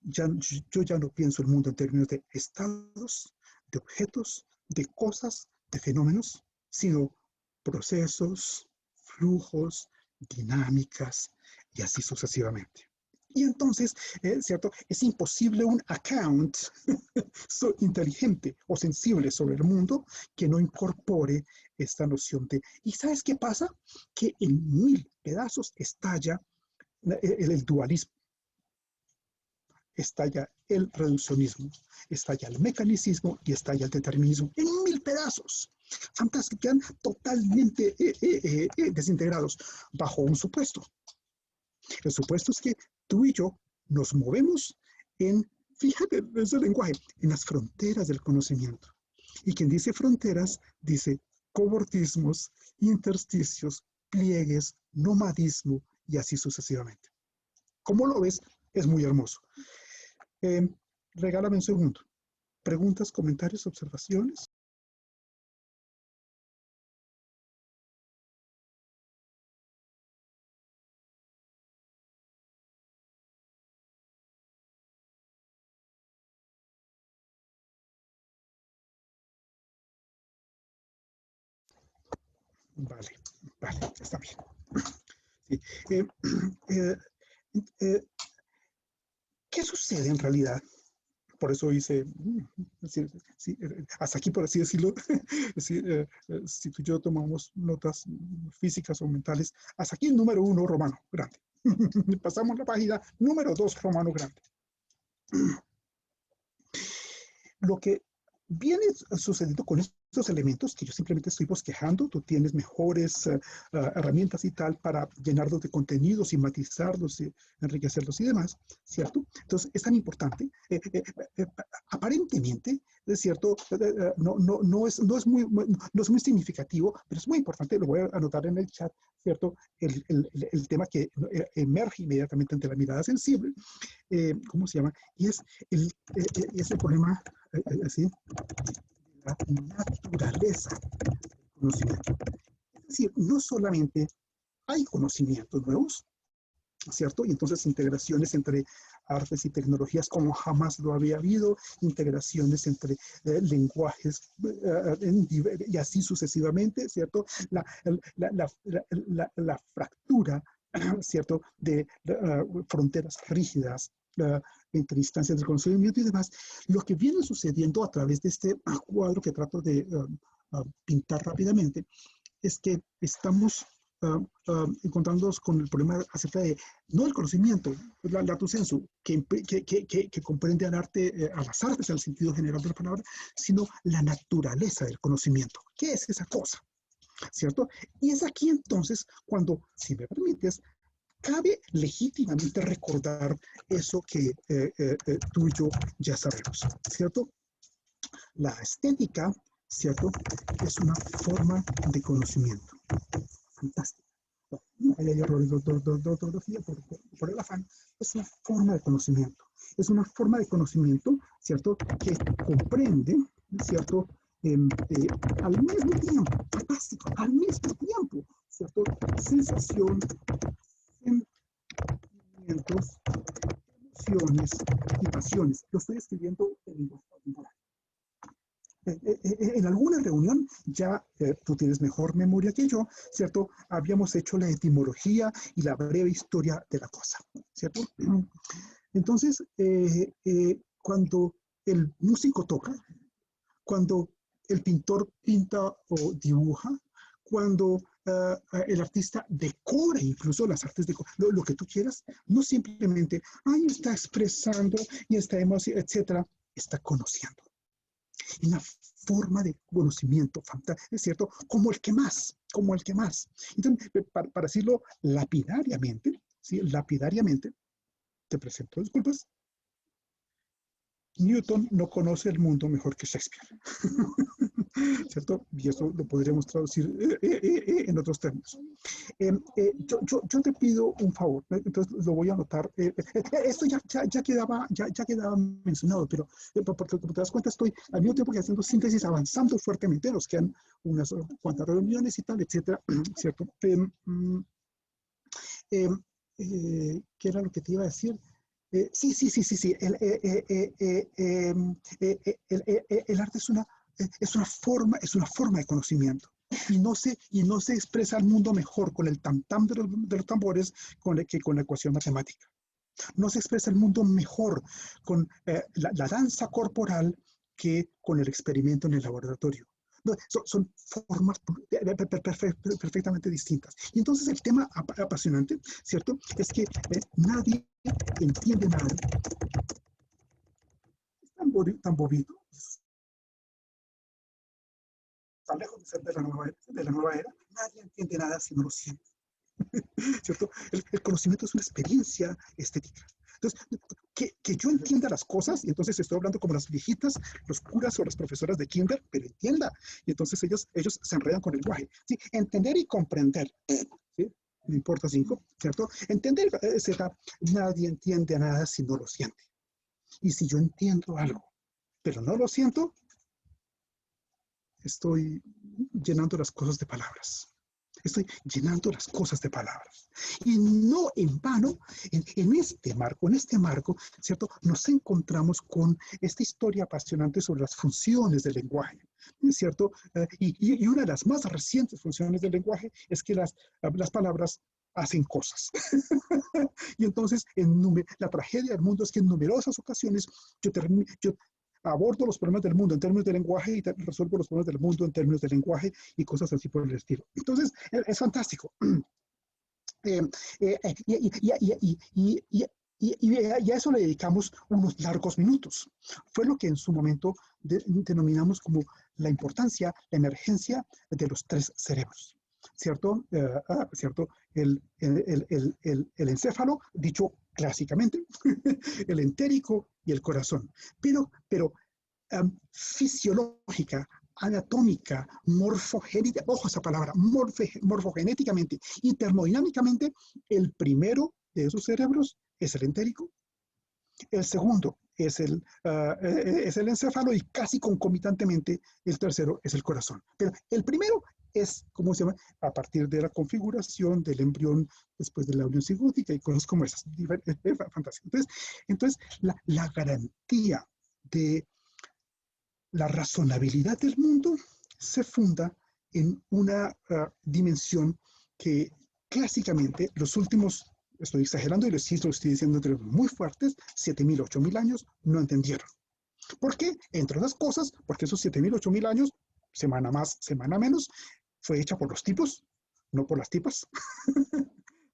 Yo ya no pienso el mundo en términos de estados, de objetos, de cosas, de fenómenos, sino procesos, flujos, dinámicas y así sucesivamente. Y entonces, ¿cierto? Es imposible un account inteligente o sensible sobre el mundo que no incorpore esta noción de... ¿Y sabes qué pasa? Que en 1000 pedazos estalla el dualismo, estalla el reduccionismo, estalla el mecanicismo y estalla el determinismo en 1000 pedazos. Fantásticos, quedan totalmente desintegrados bajo un supuesto. El supuesto es que tú y yo nos movemos en, fíjate, ese lenguaje, en las fronteras del conocimiento. Y quien dice fronteras, dice cobortismos, intersticios, pliegues, nomadismo y así sucesivamente. ¿Cómo lo ves? Es muy hermoso. Regálame un segundo. ¿Preguntas, comentarios, observaciones? Vale, vale, está bien. Sí. ¿Qué sucede en realidad? Por eso hice, hasta aquí por así decirlo, si tú y yo tomamos notas físicas o mentales, hasta aquí el número 1 romano grande. Pasamos la página número 2 romano grande. Lo que viene sucediendo con estos elementos que yo simplemente estoy bosquejando, tú tienes mejores herramientas y tal para llenarlos de contenidos y matizarlos y enriquecerlos y demás, ¿cierto? Entonces es tan importante. Aparentemente, es cierto, no es muy significativo, pero es muy importante, lo voy a anotar en el chat, ¿cierto? El tema que emerge inmediatamente ante la mirada sensible, ¿cómo se llama? Y es el problema, ¿sí?, la naturaleza del conocimiento. Es decir, no solamente hay conocimientos nuevos, ¿cierto? Y entonces integraciones entre artes y tecnologías como jamás lo había habido, integraciones entre lenguajes y así sucesivamente, ¿cierto? La fractura, ¿cierto?, de fronteras rígidas entre instancias del conocimiento y demás, lo que viene sucediendo a través de este cuadro que trato de pintar rápidamente, es que estamos encontrándonos con el problema acerca de, no el conocimiento, la lato sensu, que comprende al arte, a las artes en el sentido general de la palabra, sino la naturaleza del conocimiento. ¿Qué es esa cosa? ¿cierto? Y es aquí entonces cuando, si me permites, cabe legítimamente recordar eso que tú y yo ya sabemos, ¿cierto? La estética, ¿cierto? Es una forma de conocimiento. Fantástico. No hay errores de ortografía por el afán. Es una forma de conocimiento. Es una forma de conocimiento, ¿cierto? Que comprende, ¿cierto? Al mismo tiempo, fantástico, al mismo tiempo, ¿cierto? Sensación, sentimientos, emociones y pasiones. Lo estoy escribiendo en lenguaje contemporáneo. En alguna reunión, ya tú tienes mejor memoria que yo, ¿cierto? Habíamos hecho la etimología y la breve historia de la cosa, ¿cierto? Entonces, cuando el músico toca, cuando el pintor pinta o dibuja, cuando el artista decora incluso las artes de lo que tú quieras, no simplemente, ay, está expresando y está emocionando, etcétera, está conociendo. Una forma de conocimiento fantástico, es cierto, como el que más, como el que más. Entonces, para decirlo lapidariamente, ¿sí? Lapidariamente, te presento disculpas, Newton no conoce el mundo mejor que Shakespeare, ¿cierto? Y eso lo podríamos traducir en otros términos. Yo te pido un favor, entonces lo voy a anotar. Esto ya quedaba mencionado, pero porque como te das cuenta, estoy al mismo tiempo que haciendo síntesis, avanzando fuertemente, nos quedan unas cuantas reuniones y tal, etcétera, ¿cierto? ¿Qué era lo que te iba a decir? Sí. El arte es una forma de conocimiento. Y no se expresa el mundo mejor con el tam-tam de los tambores que con la ecuación matemática. No se expresa el mundo mejor con la danza corporal que con el experimento en el laboratorio. No, son formas perfectamente distintas. Y entonces el tema apasionante, ¿cierto? Es que nadie entiende nada. Es tan bobito, tan lejos de ser de la nueva era, nadie entiende nada si no lo siente. ¿Cierto? El conocimiento es una experiencia estética. Entonces, que yo entienda las cosas, y entonces estoy hablando como las viejitas, los curas o las profesoras de kinder, pero entienda. Y entonces ellos se enredan con el lenguaje. ¿Sí? Entender y comprender. ¿Sí? No importa 5, ¿cierto? Entender, nadie entiende nada si no lo siente. Y si yo entiendo algo, pero no lo siento, estoy llenando las cosas de palabras. Estoy llenando las cosas de palabras. Y no en vano, en este marco, ¿cierto? Nos encontramos con esta historia apasionante sobre las funciones del lenguaje, ¿cierto? Y una de las más recientes funciones del lenguaje es que las palabras hacen cosas. Y entonces, la tragedia del mundo es que en numerosas ocasiones yo abordo los problemas del mundo en términos de lenguaje y resuelvo los problemas del mundo en términos de lenguaje y cosas así por el estilo. Entonces, es fantástico. Y a eso le dedicamos unos largos minutos. Fue lo que en su momento denominamos como la importancia, la emergencia de los tres cerebros. ¿Cierto? ¿Cierto? El encéfalo, dicho clásicamente, el entérico y el corazón. Pero fisiológica, anatómica, morfogénica, ojo esa palabra, morfogenéticamente y termodinámicamente, el primero de esos cerebros es el entérico, el segundo es el encéfalo y casi concomitantemente el tercero es el corazón. Pero el primero es, ¿cómo se llama? A partir de la configuración del embrión después de la unión cigótica y cosas como esas. Fantástico. Entonces la garantía de la razonabilidad del mundo se funda en una dimensión que clásicamente los últimos, estoy exagerando y lo estoy diciendo entre muy fuertes, 7.000, 8.000 años no entendieron. ¿Por qué? Entre otras cosas, porque esos 7.000, 8.000 años, semana más, semana menos, fue hecha por los tipos, no por las tipas.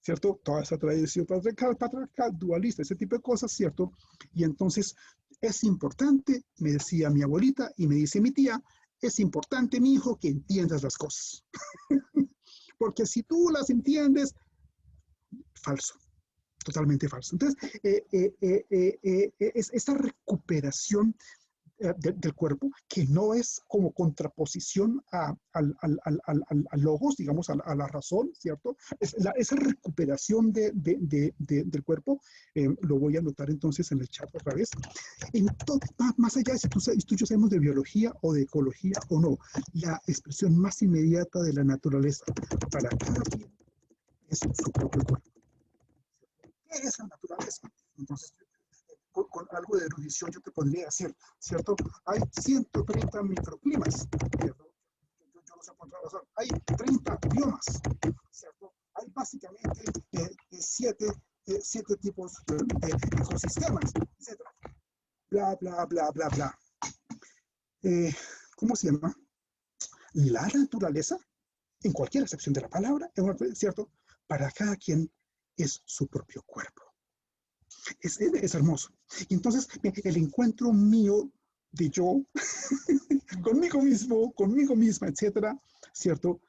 ¿Cierto? Toda esa tradición patriarcal, dualista, ese tipo de cosas, ¿cierto? Y entonces es importante, me decía mi abuelita y me dice mi tía, es importante, mi hijo, que entiendas las cosas. Porque si tú las entiendes, falso. Totalmente falso. Entonces, es esta recuperación del cuerpo, que no es como contraposición al logos, digamos, a la razón, ¿cierto? Esa recuperación del cuerpo, lo voy a anotar entonces en el chat otra vez. Más allá de si tú y yo sabemos de biología o de ecología o no, la expresión más inmediata de la naturaleza para cada quien es su propio cuerpo. ¿Qué es la naturaleza? Entonces, con algo de erudición yo te podría decir, ¿cierto? Hay 130 microclimas, ¿cierto? Yo no sé por qué razón. Hay 30 biomas, ¿cierto? Hay básicamente 7 tipos de ecosistemas, etc. Bla, bla, bla, bla, bla. ¿Cómo se llama? La naturaleza, en cualquier acepción de la palabra, ¿cierto? Para cada quien es su propio cuerpo. Es hermoso. Y entonces, el encuentro mío de yo, conmigo mismo, conmigo misma, etcétera, ¿cierto?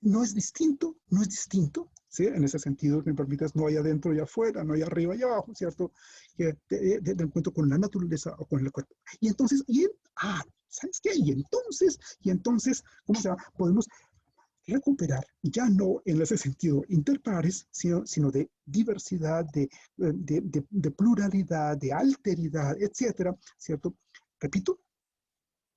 No es distinto, ¿sí? En ese sentido, me permites, no hay adentro y afuera, no hay arriba y abajo, ¿cierto? De encuentro con la naturaleza o con el cuerpo. Y entonces, ¿sabes qué? Y entonces, ¿cómo se llama? Podemos recuperar, ya no en ese sentido interpares, sino de diversidad, de pluralidad, de alteridad, etcétera, ¿cierto? Repito,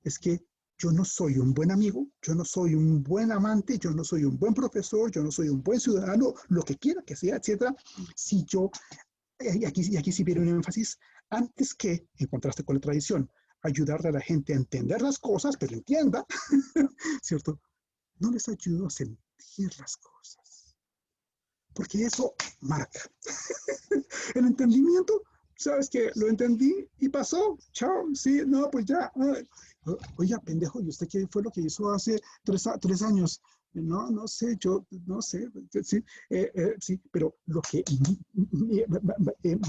es que yo no soy un buen amigo, yo no soy un buen amante, yo no soy un buen profesor, yo no soy un buen ciudadano, lo que quiera que sea, etcétera, si yo, y aquí sí viene un énfasis, antes que, en contraste con la tradición, ayudarle a la gente a entender las cosas, pero entienda, ¿cierto? No les ayudo a sentir las cosas, porque eso marca. El entendimiento, sabes que lo entendí y pasó, chao, sí, no, pues ya. Oiga, pendejo, ¿y usted qué fue lo que hizo hace 3 años? No sé, yo no sé, sí, sí, pero lo que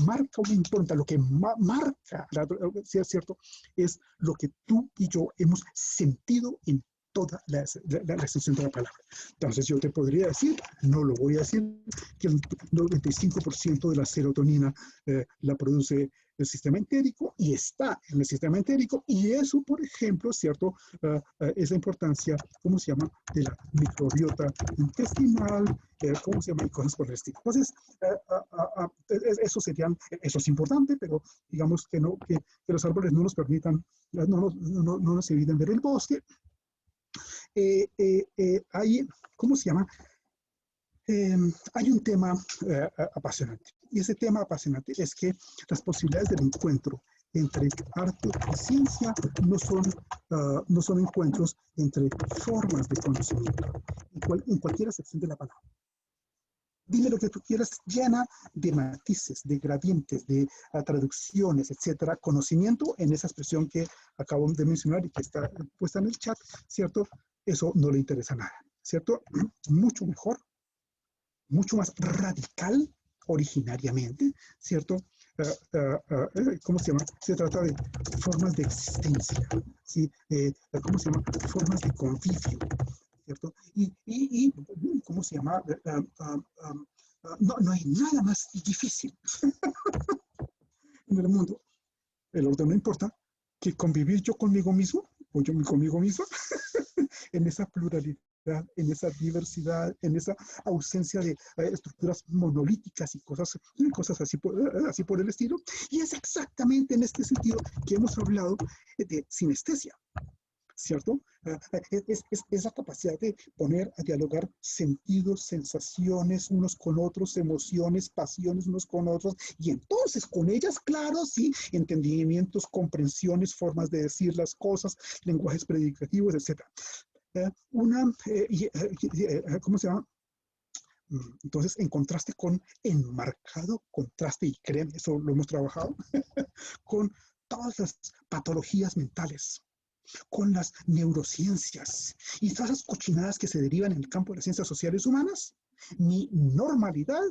marca una impronta, lo que marca, si es cierto, es lo que tú y yo hemos sentido en toda la extensión de la palabra. Entonces yo te podría decir, no lo voy a decir, que el 95% de la serotonina la produce el sistema entérico y está en el sistema entérico, y eso, por ejemplo, ¿cierto? Es la importancia, ¿cómo se llama?, de la microbiota intestinal, ¿cómo se llama? Y cosas por el estilo. Entonces, eso es importante, pero digamos que, no, que los árboles no nos permitan, no nos eviten ver el bosque. Hay, ¿cómo se llama? Hay un tema apasionante, y ese tema apasionante es que las posibilidades del encuentro entre arte y ciencia no son encuentros entre formas de conocimiento, en cualquier acepción de la palabra. Dime lo que tú quieras, llena de matices, de gradientes, de traducciones, etcétera, conocimiento en esa expresión que acabo de mencionar y que está puesta en el chat, ¿cierto? Eso no le interesa nada, ¿cierto? Mucho mejor, mucho más radical originariamente, ¿cierto? ¿Cómo se llama? Se trata de formas de existencia, ¿sí? ¿Cómo se llama? Formas de convivio, ¿cierto? Y ¿cómo se llama? No hay nada más difícil en el mundo. El orden no importa, que convivir yo conmigo mismo, o yo conmigo mismo, en esa pluralidad, en esa diversidad, en esa ausencia de estructuras monolíticas y cosas así por el estilo. Y es exactamente en este sentido que hemos hablado de sinestesia, ¿cierto? Es la capacidad de poner a dialogar sentidos, sensaciones unos con otros, emociones, pasiones unos con otros, y entonces con ellas, claro, sí, entendimientos, comprensiones, formas de decir las cosas, lenguajes predicativos, etc. ¿Cómo se llama? Entonces, en contraste con enmarcado contraste, y créanme, eso lo hemos trabajado, con todas las patologías mentales, con las neurociencias y todas las cochinadas que se derivan en el campo de las ciencias sociales humanas. Mi normalidad,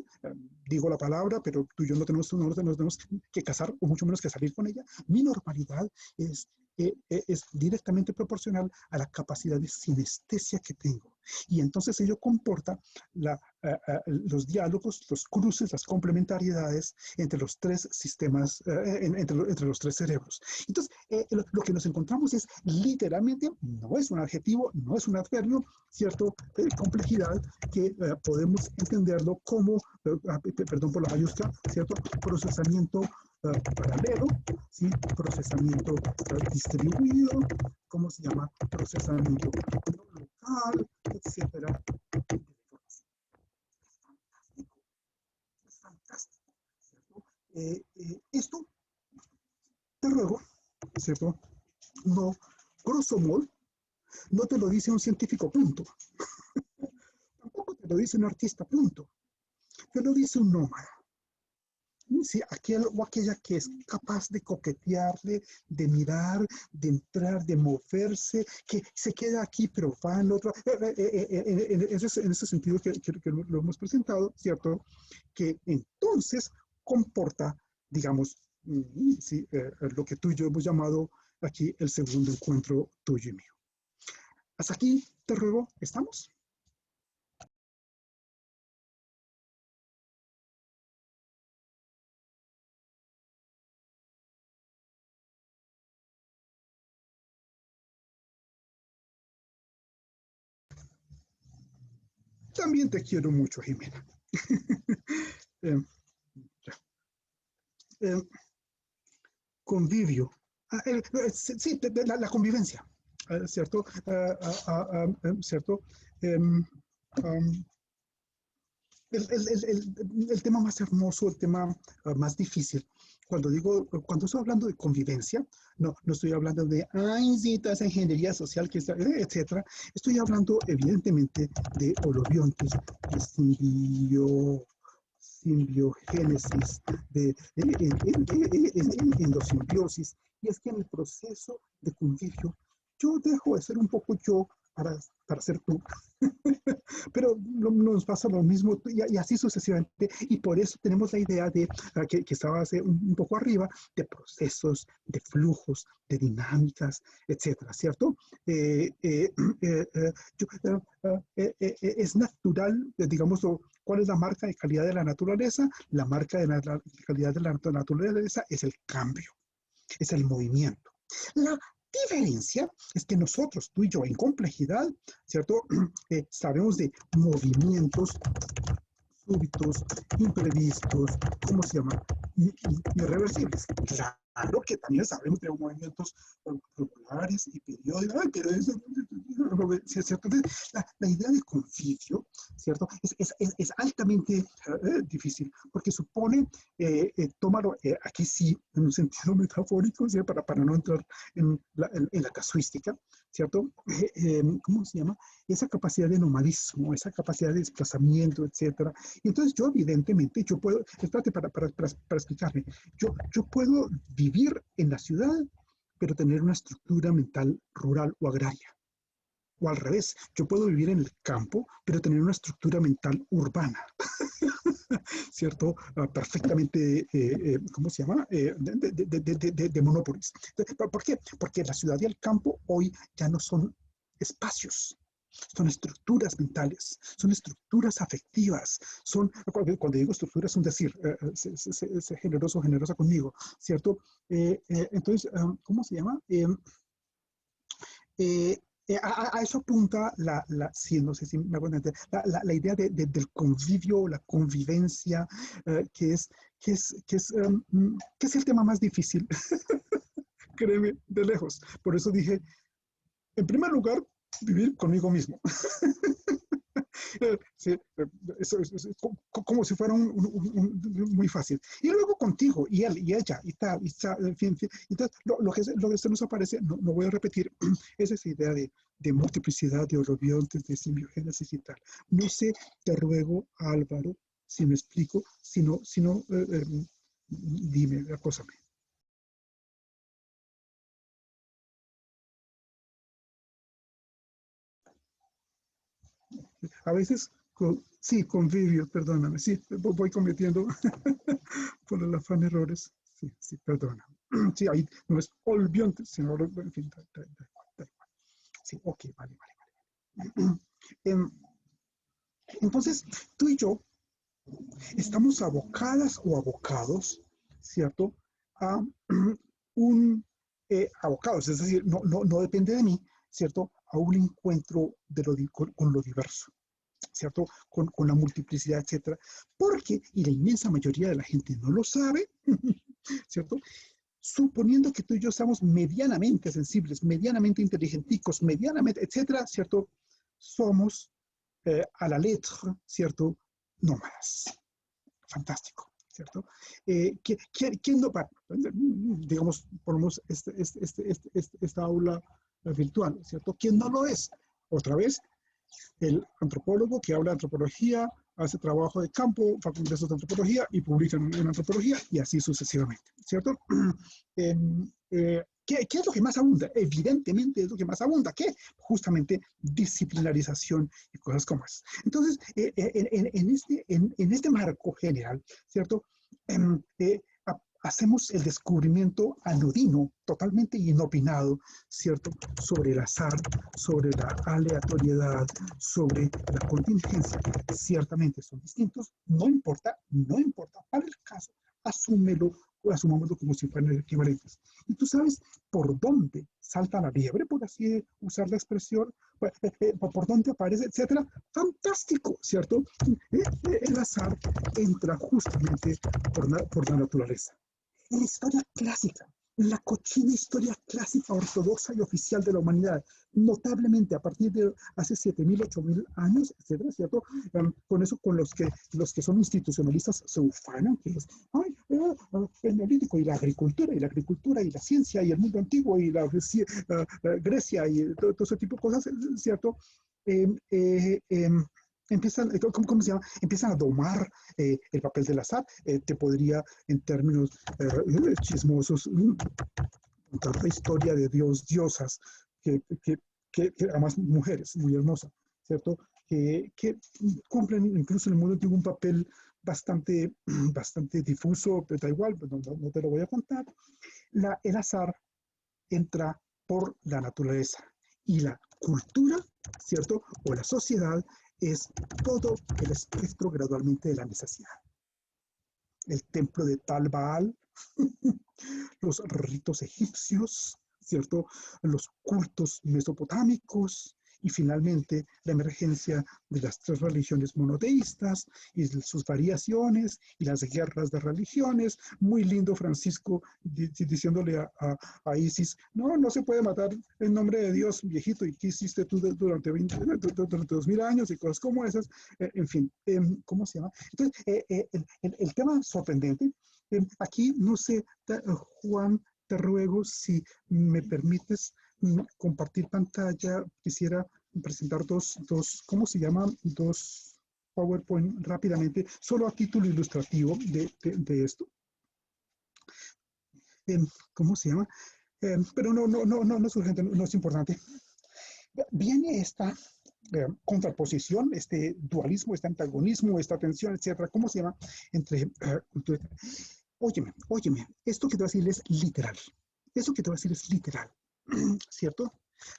digo la palabra, pero tú y yo no tenemos que casar, o mucho menos que salir con ella. Mi normalidad es es directamente proporcional a la capacidad de sinestesia que tengo. Y entonces ello comporta los diálogos, los cruces, las complementariedades entre los tres sistemas, entre los tres cerebros. Entonces, lo que nos encontramos es literalmente, no es un adjetivo, no es un adverbio, ¿cierto? Complejidad que podemos entenderlo como, perdón por la mayúscula, ¿cierto? Procesamiento paralelo, ¿sí? Procesamiento distribuido, ¿cómo se llama? Procesamiento local, etcétera. Es fantástico, ¿cierto? Esto, te ruego, ¿cierto? No, grosso modo, no te lo dice un científico, punto. Tampoco te lo dice un artista, punto. Te lo dice un nómada. Sí, aquel o aquella que es capaz de coquetearle, de mirar, de entrar, de moverse, que se queda aquí pero va en otro. En ese sentido que lo hemos presentado, ¿cierto? Que entonces comporta, digamos, sí, lo que tú y yo hemos llamado aquí el segundo encuentro tuyo y mío. Hasta aquí, te ruego, ¿estamos? También te quiero mucho, Jimena. eh, eh, convivio. Sí, la convivencia, ¿cierto? ¿Cierto? Um, um, el tema más hermoso, el tema más difícil. Cuando estoy hablando de convivencia, no estoy hablando de, ay, sí, toda esa ingeniería social, que está, etcétera. Estoy hablando, evidentemente, de holobiontes, de simbiogénesis, de endosimbiosis. Y es que en el proceso de convivio, yo dejo de ser un poco yo para ser tú. Pero nos pasa lo mismo y así sucesivamente. Y por eso tenemos la idea de que estaba hace un poco arriba, de procesos, de flujos, de dinámicas, etcétera, ¿cierto? Es natural, digamos, ¿cuál es la marca de calidad de la naturaleza? La marca de la calidad de la naturaleza es el cambio, es el movimiento. La diferencia es que nosotros, tú y yo, en complejidad, ¿cierto? Sabemos de movimientos súbitos, imprevistos, ¿cómo se llama? Irreversibles. Claro que también sabemos de movimientos regulares y periódicos, pero eso, ¿cierto? Entonces, la idea de convivio, ¿cierto? Es altamente difícil, porque supone, tómalo aquí sí, en un sentido metafórico, ¿sí? Para no entrar en la casuística, ¿cierto? ¿Cómo se llama? Esa capacidad de nomadismo, esa capacidad de desplazamiento, etcétera. Y entonces yo, evidentemente, yo puedo, espérate para explicarme, yo puedo vivir en la ciudad, pero tener una estructura mental rural o agraria. O al revés, yo puedo vivir en el campo, pero tener una estructura mental urbana, ¿cierto? Perfectamente, ¿cómo se llama? De monópolis. ¿Por qué? Porque la ciudad y el campo hoy ya no son espacios, son estructuras mentales, son estructuras afectivas, cuando digo estructuras es un decir, sé generoso, generosa conmigo, ¿cierto? Entonces, ¿cómo se llama? A eso apunta sí, no sé si me hago entender, la idea del convivio, la convivencia, que es el tema más difícil, créeme, de lejos. Por eso dije, en primer lugar, vivir conmigo mismo. Sí, eso es como si fuera muy fácil. Y luego contigo, y él, y ella, y tal, en fin, en fin. Entonces, lo que se nos aparece, no voy a repetir, es esa idea de multiplicidad, de holobiontes, de simbiogénesis y tal. No sé, te ruego, Álvaro, si me explico, si no dime, acósame. A veces, sí, convivio, perdóname, sí, voy cometiendo por el afán errores. Sí, sí, perdona. Sí, ahí no es olvidante, sino, en fin, da igual. Sí, ok, vale, vale, vale. Em, Entonces, tú y yo estamos abocadas o abocados, ¿cierto? A abocados, es decir, no depende de mí, ¿cierto? A un encuentro con lo diverso, ¿cierto? Con la multiplicidad, etcétera. Porque, y la inmensa mayoría de la gente no lo sabe, ¿cierto? Suponiendo que tú y yo somos medianamente sensibles, medianamente inteligenticos, medianamente, etcétera, ¿cierto? Somos a la letra, ¿cierto? Nómadas. Fantástico, ¿cierto? ¿Quién no, digamos, ponemos esta aula virtual, ¿cierto? ¿Quién no lo es? Otra vez, el antropólogo que habla de antropología, hace trabajo de campo, facultades de antropología y publica en antropología y así sucesivamente, ¿cierto? ¿Qué es lo que más abunda? Evidentemente es lo que más abunda. ¿Qué? Justamente disciplinarización y cosas como esas. Entonces, en este marco general, ¿cierto? Hacemos el descubrimiento anodino, totalmente inopinado, ¿cierto? Sobre el azar, sobre la aleatoriedad, sobre la contingencia. Ciertamente son distintos, no importa, para el caso, asúmelo o asumámoslo como si fueran equivalentes. Y tú sabes por dónde salta la liebre, por así usar la expresión, por dónde aparece, etcétera. Fantástico, ¿cierto? El azar entra justamente por la naturaleza. En la historia clásica, en la cochina historia clásica ortodoxa y oficial de la humanidad, notablemente a partir de hace 7.000, 8.000 años, etcétera, ¿cierto? Con eso, con los que son institucionalistas se ufanan, que es, el neolítico y la agricultura, y la ciencia, y el mundo antiguo, y la Grecia, y todo ese tipo de cosas, ¿cierto? Empiezan, ¿cómo se llama? Empiezan a domar el papel del azar. Te podría, en términos chismosos, contar la historia de diosas, que además mujeres muy hermosas, ¿cierto? Que cumplen incluso en el mundo antiguo un papel bastante difuso, pero da igual, no te lo voy a contar. El azar entra por la naturaleza y la cultura, ¿cierto? O la sociedad es todo el espectro gradualmente de la necesidad. El templo de Tal Baal, los ritos egipcios, ¿cierto? Los cultos mesopotámicos y finalmente la emergencia de las 3 religiones monoteístas y sus variaciones y las guerras de religiones. Muy lindo Francisco diciéndole a Isis, no se puede matar en nombre de Dios, viejito, ¿y qué hiciste tú durante 2.000 años y cosas como esas? En fin, ¿cómo se llama? Entonces, el tema sorprendente, aquí no sé, Juan, te ruego si me permites compartir pantalla. Quisiera presentar dos, ¿cómo se llaman? Dos PowerPoint rápidamente, solo a título ilustrativo de esto. ¿Cómo se llama? Pero no es urgente, no es importante. Viene esta contraposición, este dualismo, este antagonismo, esta tensión, etcétera. ¿Cómo se llama? Óyeme, esto que te voy a decir es literal. Eso que te voy a decir es literal, ¿cierto?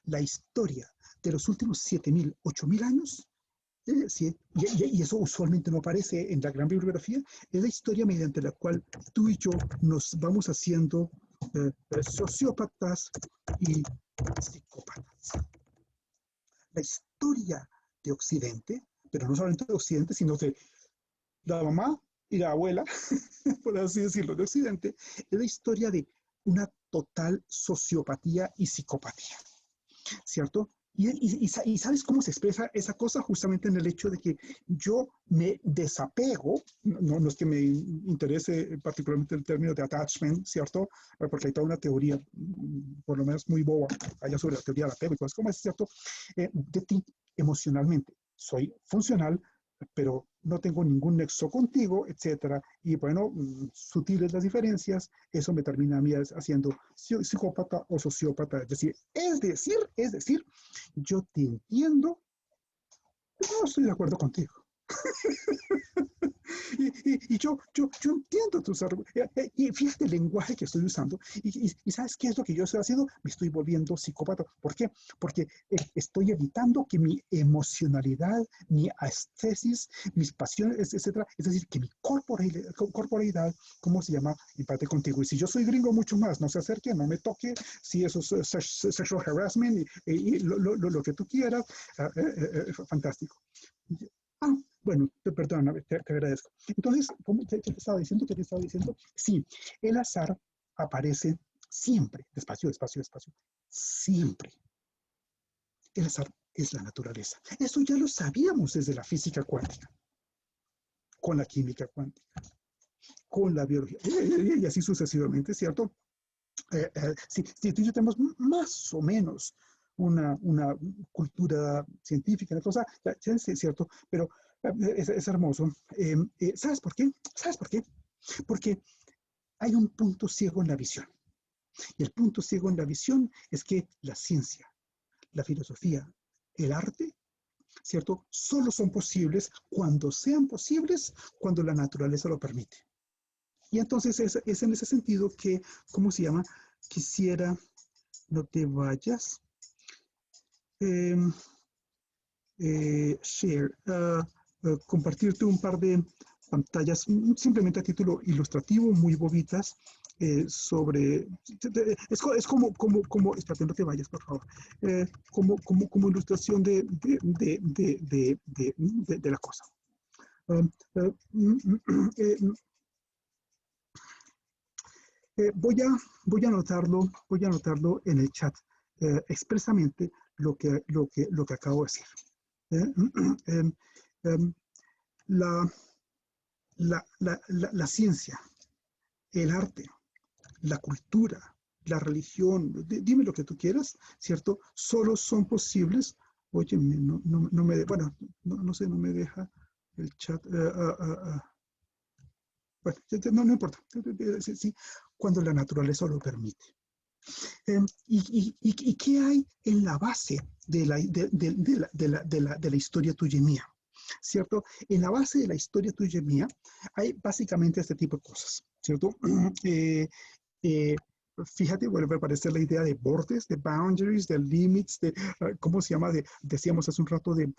La historia de los últimos 7.000, 8.000 años, sí, y eso usualmente no aparece en la gran bibliografía, es la historia mediante la cual tú y yo nos vamos haciendo sociópatas y psicópatas. La historia de Occidente, pero no solamente de Occidente, sino de la mamá y la abuela, por así decirlo, de Occidente, es la historia de una total sociopatía y psicopatía, ¿cierto? Y ¿sabes cómo se expresa esa cosa? Justamente en el hecho de que yo me desapego, no es que me interese particularmente el término de attachment, ¿cierto? Porque hay toda una teoría, por lo menos muy boba, allá sobre la teoría del apego y cosas como es, ¿cierto? De ti emocionalmente. Soy funcional, pero no tengo ningún nexo contigo, etcétera. Y bueno, sutiles las diferencias, eso me termina a mí haciendo psicópata o sociópata. Es decir, yo te entiendo, pero no estoy de acuerdo contigo. Yo entiendo tus argumentos. Y fíjate el lenguaje que estoy usando. Y ¿sabes qué es lo que yo estoy haciendo? Me estoy volviendo psicópata. ¿Por qué? Porque estoy evitando que mi emocionalidad, mi estesis, mis pasiones, etcétera, es decir, que mi corporeidad, ¿cómo se llama? Empate contigo. Y si yo soy gringo, mucho más. No se acerque, no me toque. Si eso es sexual harassment y lo que tú quieras, fantástico. Ah, bueno, perdóname, te agradezco. Entonces, ¿qué te estaba diciendo? ¿Qué te estaba diciendo? Sí, el azar aparece siempre, despacio, despacio, despacio, siempre. El azar es la naturaleza. Eso ya lo sabíamos desde la física cuántica, con la química cuántica, con la biología, y así sucesivamente, ¿cierto? Si tú y yo tenemos más o menos una cultura científica, una cosa, ya es cierto, pero es hermoso. ¿Sabes por qué? ¿Sabes por qué? Porque hay un punto ciego en la visión. Y el punto ciego en la visión es que la ciencia, la filosofía, el arte, ¿cierto? Solo son posibles cuando sean posibles, cuando la naturaleza lo permite. Y entonces es en ese sentido que, ¿cómo se llama? Quisiera, no te vayas, eh, share, compartirte un par de pantallas simplemente a título ilustrativo, muy bobitas, sobre, espérate, no te vayas, por favor, como ilustración de la cosa. Um, uh, voy a anotarlo en el chat expresamente lo que acabo de decir. Eh, um, la, la ciencia, el arte, la cultura, la religión, dime lo que tú quieras, ¿cierto? Solo son posibles. Oye, no me, bueno, no sé, no me deja el chat. Bueno, no importa, sí, cuando la naturaleza lo permite. ¿Y qué hay en la base de la historia tuya y mía? ¿Cierto? En la base de la historia tuya y mía hay básicamente este tipo de cosas, ¿cierto? Eh, eh, Fíjate, vuelve a aparecer la idea de bordes, de boundaries, de limits, ¿cómo se llama? Decíamos hace un rato de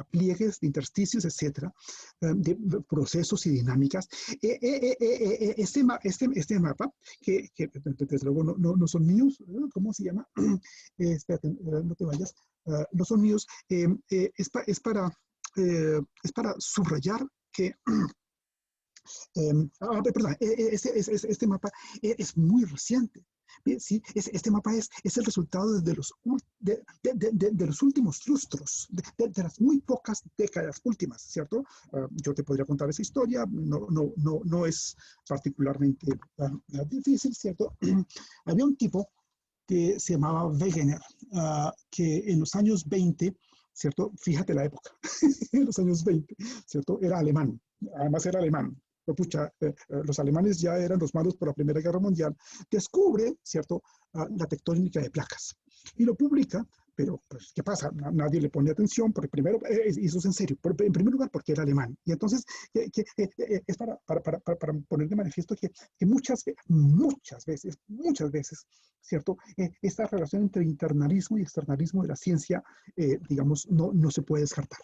pliegues, de intersticios, etcétera, de procesos y dinámicas. Este mapa, que desde luego no son míos, ¿cómo se llama? Espérate, no te vayas, no son míos, es para subrayar que perdón, este mapa es muy reciente. ¿Sí? Este mapa es el resultado de los últimos lustros, de las muy pocas décadas últimas, ¿cierto? Yo te podría contar esa historia, no es particularmente difícil, ¿cierto? Había un tipo que se llamaba Wegener, que en los años 20, ¿cierto? Fíjate la época, en los años 20, ¿cierto? Era alemán, además era alemán. Pucha, los alemanes ya eran los malos por la Primera Guerra Mundial, descubre, ¿cierto?, la tectónica de placas y lo publica, pero pues, ¿qué pasa? Nadie le pone atención, porque primero, eso es en serio, en primer lugar porque era alemán. Y entonces, es para poner de manifiesto que muchas veces, ¿cierto? Esta relación entre internalismo y externalismo de la ciencia, digamos, no se puede descartar.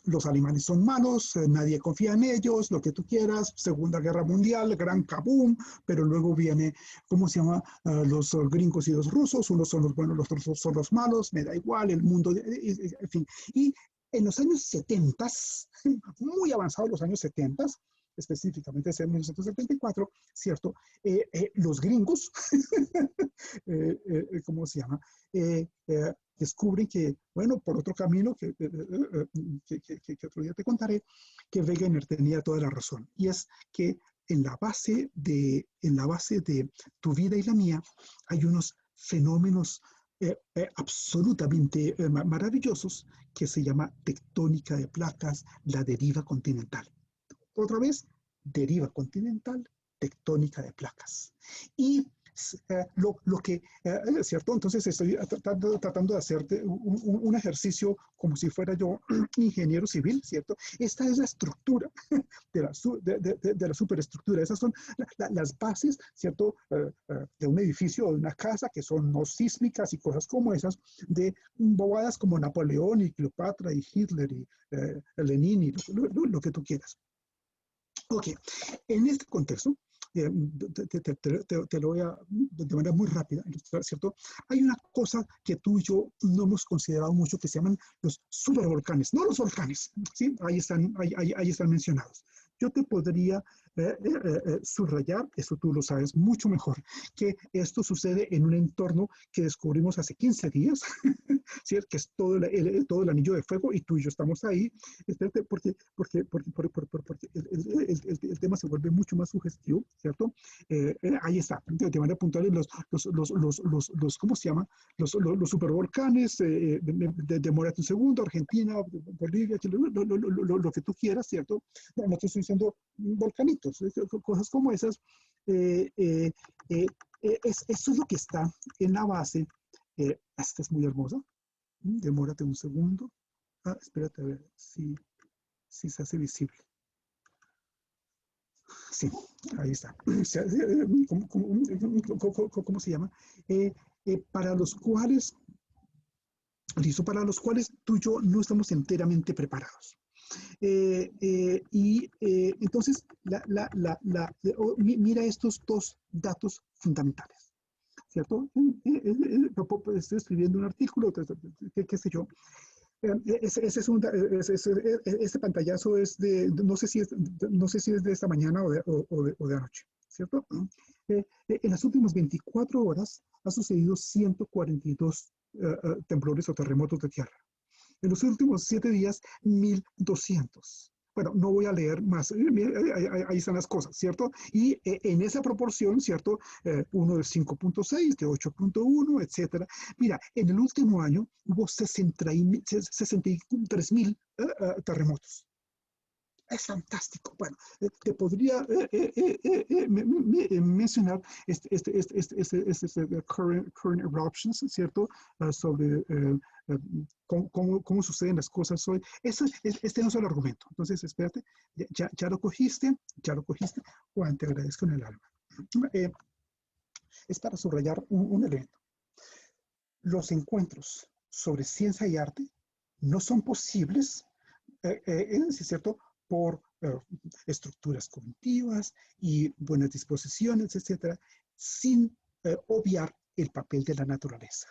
Los alemanes son malos, nadie confía en ellos, lo que tú quieras, Segunda Guerra Mundial, gran kaboom, pero luego viene, ¿cómo se llama? Los gringos y los rusos, unos son los buenos, los otros son los malos, me da igual, el mundo, en fin. Y en los años 70, muy avanzados los años 70, específicamente en 1974, ¿cierto? Los gringos, ¿cómo se llama? Descubren que, bueno, por otro camino que otro día te contaré, que Wegener tenía toda la razón. Y es que en la base de tu vida y la mía hay unos fenómenos absolutamente maravillosos que se llama tectónica de placas, la deriva continental. Otra vez, deriva continental, tectónica de placas. Y lo que, ¿cierto? Entonces estoy tratando de hacerte un ejercicio como si fuera yo ingeniero civil, ¿cierto? Esta es la estructura de la superestructura. Esas son las bases, ¿cierto? De un edificio o de una casa que son no sísmicas y cosas como esas, de bobadas como Napoleón y Cleopatra y Hitler y Lenin y lo que tú quieras. Ok, en este contexto, te lo voy a de manera muy rápida ilustrar, ¿cierto? Hay una cosa que tú y yo no hemos considerado mucho que se llaman los supervolcanes, no los volcanes, ¿sí? Ahí están mencionados. Yo te podría subrayar, eso tú lo sabes mucho mejor, que esto sucede en un entorno que descubrimos hace 15 días, ¿sí? Que es todo el anillo de fuego y tú y yo estamos ahí, porque el tema se vuelve mucho más sugestivo, ¿cierto? Ahí está, de manera puntual, ¿cómo se llama? Los supervolcanes, demórate un segundo, Argentina, Bolivia, Chile, lo que tú quieras, ¿cierto? No te estoy diciendo volcanitos, cosas como esas. Eso es lo que está en la base. Esta es muy hermosa. Demórate un segundo. Espérate a ver si se hace visible. Sí, ahí está. ¿Cómo se llama? Para los cuales, listo, para los cuales tú y yo no estamos enteramente preparados. Entonces, mira estos dos datos fundamentales, ¿cierto? Estoy escribiendo un artículo, qué sé yo. Este pantallazo es no sé si es de esta mañana o de anoche, ¿cierto? En las últimas 24 horas ha sucedido 142 temblores o terremotos de tierra. En los últimos 7 días, 1.200. Bueno, no voy a leer más, ahí están las cosas, ¿cierto? Y en esa proporción, ¿cierto? Uno de 5.6, de 8.1, etcétera. Mira, en el último año hubo 63.000 terremotos. Es fantástico. Bueno, te podría mencionar current eruptions, ¿cierto? Sobre cómo suceden las cosas hoy. Este no es el argumento. Entonces, espérate, ya lo cogiste. Juan, te agradezco en el alma. Es para subrayar un elemento. Los encuentros sobre ciencia y arte no son posibles, es cierto, por estructuras cognitivas y buenas disposiciones, etcétera, sin obviar el papel de la naturaleza.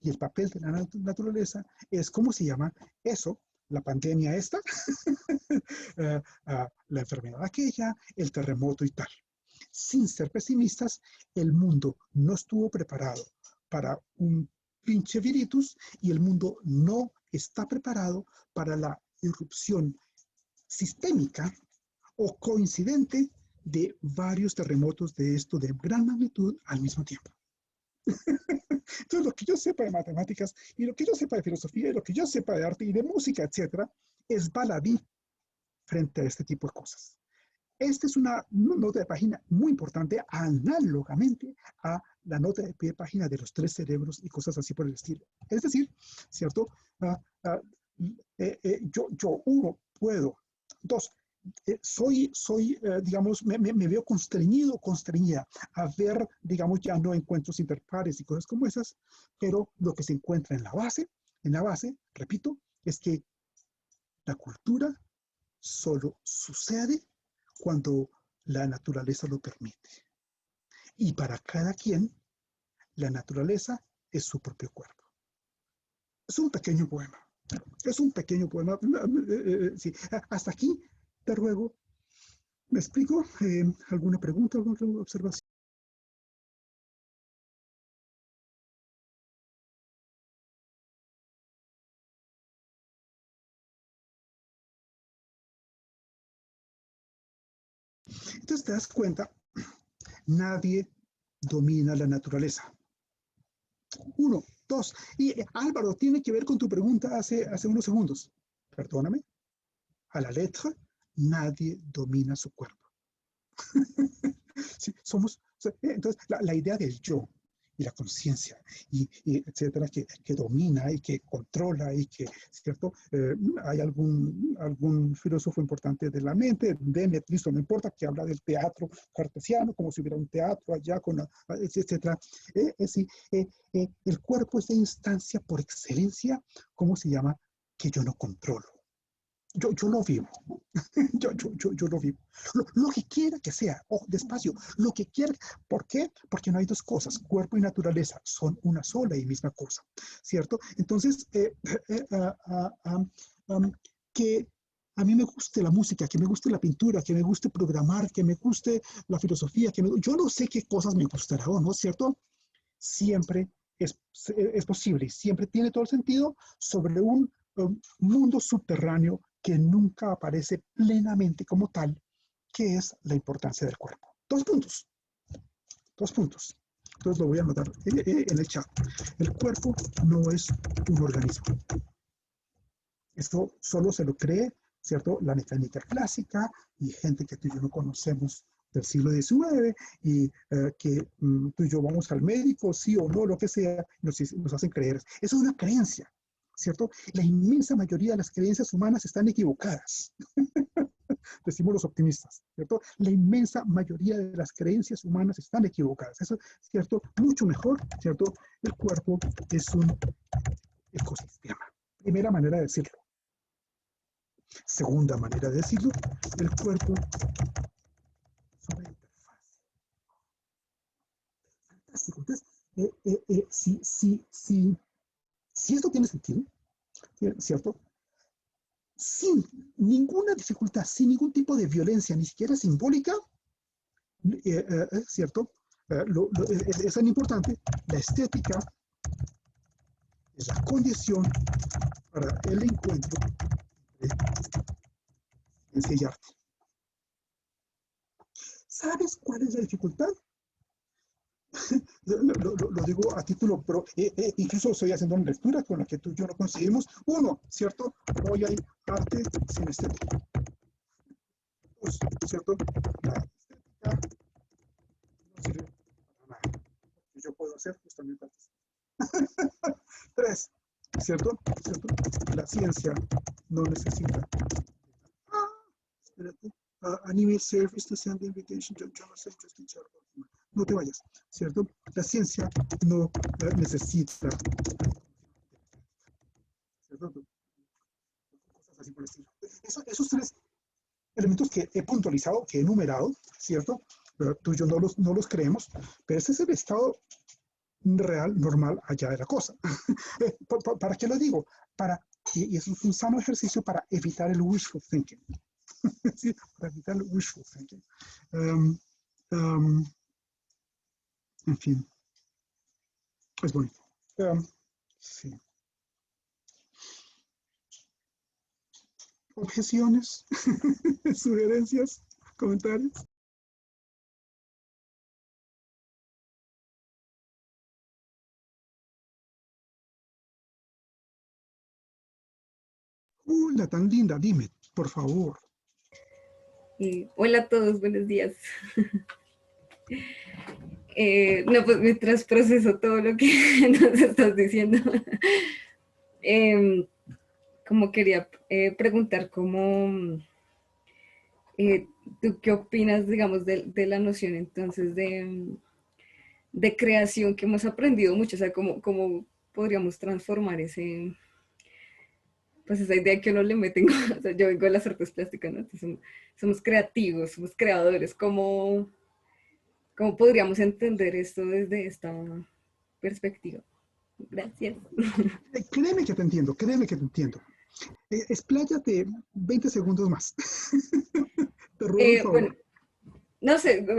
Y el papel de la naturaleza es, ¿cómo se llama eso? La pandemia esta, la enfermedad aquella, el terremoto y tal. Sin ser pesimistas, el mundo no estuvo preparado para un pinche virus y el mundo no está preparado para la irrupción sistémica o coincidente de varios terremotos de esto de gran magnitud al mismo tiempo. Entonces, lo que yo sepa de matemáticas y lo que yo sepa de filosofía y lo que yo sepa de arte y de música, etcétera, es baladí frente a este tipo de cosas. Esta es una nota de página muy importante, análogamente a la nota de pie de página de los 3 cerebros y cosas así por el estilo. Es decir, ¿cierto? Uno, puedo. Dos, digamos, me veo constreñida a ver, digamos, ya no encuentros interpares y cosas como esas, pero lo que se encuentra en la base, repito, es que la cultura solo sucede cuando la naturaleza lo permite. Y para cada quien, la naturaleza es su propio cuerpo. Es un pequeño poema. Sí. Hasta aquí, te ruego, ¿me explico? ¿Alguna pregunta, alguna observación? Entonces te das cuenta, nadie domina la naturaleza. Uno, dos. Y Álvaro, tiene que ver con tu pregunta hace unos segundos. Perdóname. A la letra, nadie domina su cuerpo. Sí, Entonces, la idea del yo y la conciencia, etcétera, que domina y que controla y que, ¿cierto? Hay algún filósofo importante de la mente, Demetrio, no importa, que habla del teatro cartesiano, como si hubiera un teatro allá, etcétera. El cuerpo es la instancia por excelencia, ¿cómo se llama? Que yo no controlo. Yo lo vivo, yo lo vivo. Lo que quiera que sea, ojo, despacio, lo que quiera. ¿Por qué? Porque no hay dos cosas, cuerpo y naturaleza son una sola y misma cosa, ¿cierto? Entonces, que a mí me guste la música, que me guste la pintura, que me guste programar, que me guste la filosofía, yo no sé qué cosas me gustará o no, ¿cierto? Siempre es posible y siempre tiene todo el sentido sobre un mundo subterráneo que nunca aparece plenamente como tal, que es la importancia del cuerpo. Dos puntos. Dos puntos. Entonces lo voy a anotar en el chat. El cuerpo no es un organismo. Esto solo se lo cree, ¿cierto? La mecánica clásica y gente que tú y yo no conocemos del siglo XIX y que tú y yo vamos al médico, sí o no, lo que sea, nos hacen creer. Eso es una creencia, ¿cierto? La inmensa mayoría de las creencias humanas están equivocadas. Decimos los optimistas, ¿cierto? La inmensa mayoría de las creencias humanas están equivocadas. Eso es cierto, mucho mejor, ¿cierto? El cuerpo es un ecosistema. Primera manera de decirlo. Segunda manera de decirlo, el cuerpo es una interfaz. Fantástico. Entonces, si esto tiene sentido, ¿cierto? Sin ninguna dificultad, sin ningún tipo de violencia, ni siquiera simbólica, ¿cierto? Es tan importante, la estética es la condición para el encuentro de ciencia y arte. ¿Sabes cuál es la dificultad? Lo digo a título, pero incluso estoy haciendo una lectura con la que tú y yo no coincidimos. Uno, ¿cierto? Hoy hay arte sin estética. Dos, ¿cierto? La estética no sirve para nada. Yo puedo hacer justamente antes. Tres, ¿cierto? ¿Cierto? La ciencia no necesita. Espérate. Anime service to send invitation to Joseph Justin Charles. No te vayas, ¿cierto? La ciencia no necesita, ¿cierto? Cosas así por el estilo. Esos tres elementos que he puntualizado, que he enumerado, ¿cierto? Tú y yo no los creemos, pero ese es el estado real, normal, allá de la cosa. ¿Para qué lo digo? Y eso es un sano ejercicio para evitar el wishful thinking. ¿Sí? Para evitar el wishful thinking. En fin, es bonito. Sí. Objeciones, sugerencias, comentarios. Hola, tan linda, dime, por favor. Hola a todos, buenos días. No, pues mientras proceso todo lo que nos estás diciendo, como quería preguntar ¿tú qué opinas, digamos, de la noción entonces de creación que hemos aprendido mucho? O sea, cómo podríamos transformar pues esa idea que uno le mete, o sea, yo vengo de las artes plásticas, ¿no? Entonces somos creativos, somos creadores, ¿cómo podríamos entender esto desde esta perspectiva? Gracias. Créeme que te entiendo, créeme que te entiendo. Expláyate 20 segundos más. Te ruego el Bueno, favor. no sé, yo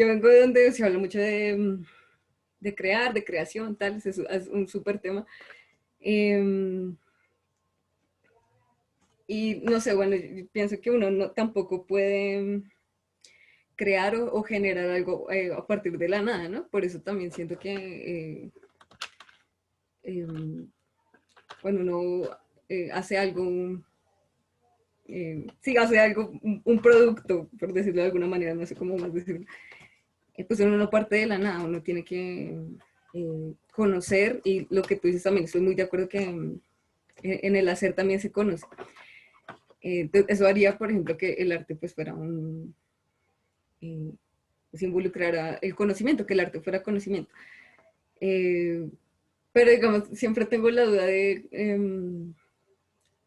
vengo de donde se habla mucho de crear, de creación, tal, es un súper tema. Y no sé, bueno, yo pienso que uno no, tampoco puede crear o generar algo a partir de la nada, ¿no? Por eso también siento que cuando uno hace algo, sí, hace algo, un producto, por decirlo de alguna manera, no sé cómo más decirlo, pues uno no parte de la nada, uno tiene que conocer, y lo que tú dices también, estoy muy de acuerdo que en el hacer también se conoce. Eso haría, por ejemplo, que el arte pues fuera pues involucrara el conocimiento, que el arte fuera conocimiento. Eh, pero digamos, siempre tengo la duda de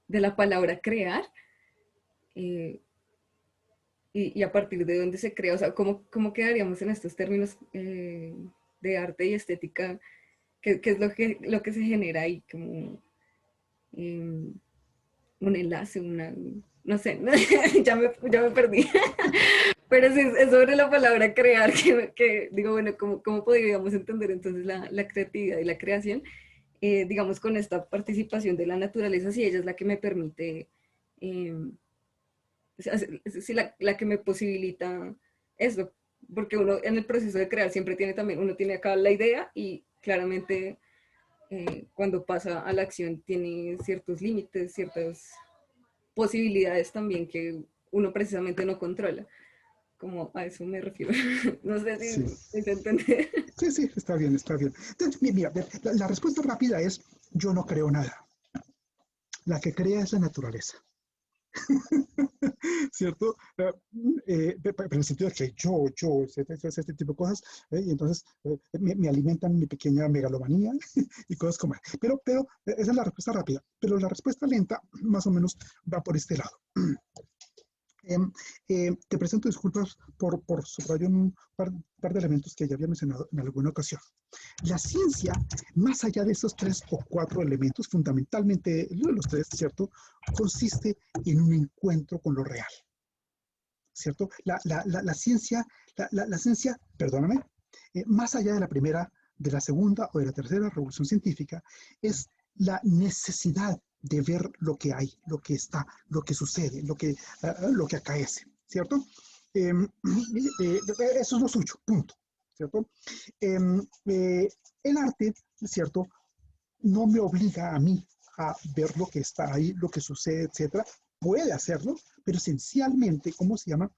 la palabra crear, eh, y a partir de dónde se crea, o sea, cómo quedaríamos en estos términos de arte y estética, qué es lo que se genera ahí, como eh, un enlace, no sé, ya me perdí. Pero sí, es sobre la palabra crear que digo, bueno, ¿cómo podríamos entender entonces la creatividad y la creación? Digamos, con esta participación de la naturaleza, si ella es la que me permite, eh, o sea, si la que me posibilita eso, porque uno en el proceso de crear siempre tiene también, uno tiene acá la idea y claramente cuando pasa a la acción tiene ciertos límites, ciertas posibilidades también que uno precisamente no controla. Como a eso me refiero. No sé Sí, si se entiende. sí, sí, está bien, está bien. Entonces, mira, la respuesta rápida es, yo no creo nada. La que crea es la naturaleza. ¿Cierto? Pero en el sentido de que yo, este tipo de cosas, y entonces me alimentan mi pequeña megalomanía y cosas como pero esa es la respuesta rápida. Pero la respuesta lenta, más o menos, va por este lado. Te presento disculpas por subrayar un par de elementos que ya había mencionado en alguna ocasión. La ciencia, más allá de esos 3 o 4 elementos, fundamentalmente los 3, ¿cierto?, consiste en un encuentro con lo real, ¿cierto? La ciencia, la ciencia, perdóname, más allá de la primera, de la segunda o de la tercera revolución científica, es la necesidad de ver lo que hay, lo que está, lo que sucede, lo que acaece, ¿cierto? Eso es lo suyo, punto, ¿cierto? El arte, ¿cierto?, no me obliga a mí a ver lo que está ahí, lo que sucede, etcétera. Puede hacerlo, pero esencialmente, ¿cómo se llama?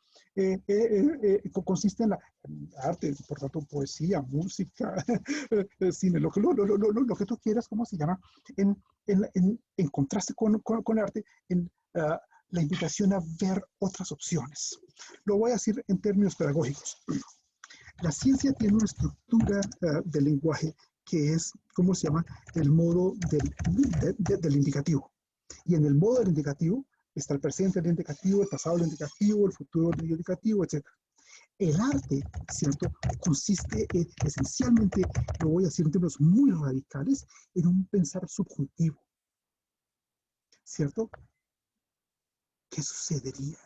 Consiste en la arte, por tanto, poesía, música, cine, lo que tú quieras, ¿cómo se llama? En contraste con el arte, en la invitación a ver otras opciones. Lo voy a decir en términos pedagógicos. La ciencia tiene una estructura del lenguaje que es, ¿cómo se llama? El modo del indicativo. Y en el modo del indicativo está el presente del indicativo, el pasado del indicativo, el futuro del indicativo, etc. El arte, ¿cierto?, consiste esencialmente, lo voy a decir en términos muy radicales, en un pensar subjuntivo, ¿cierto? ¿Qué sucedería?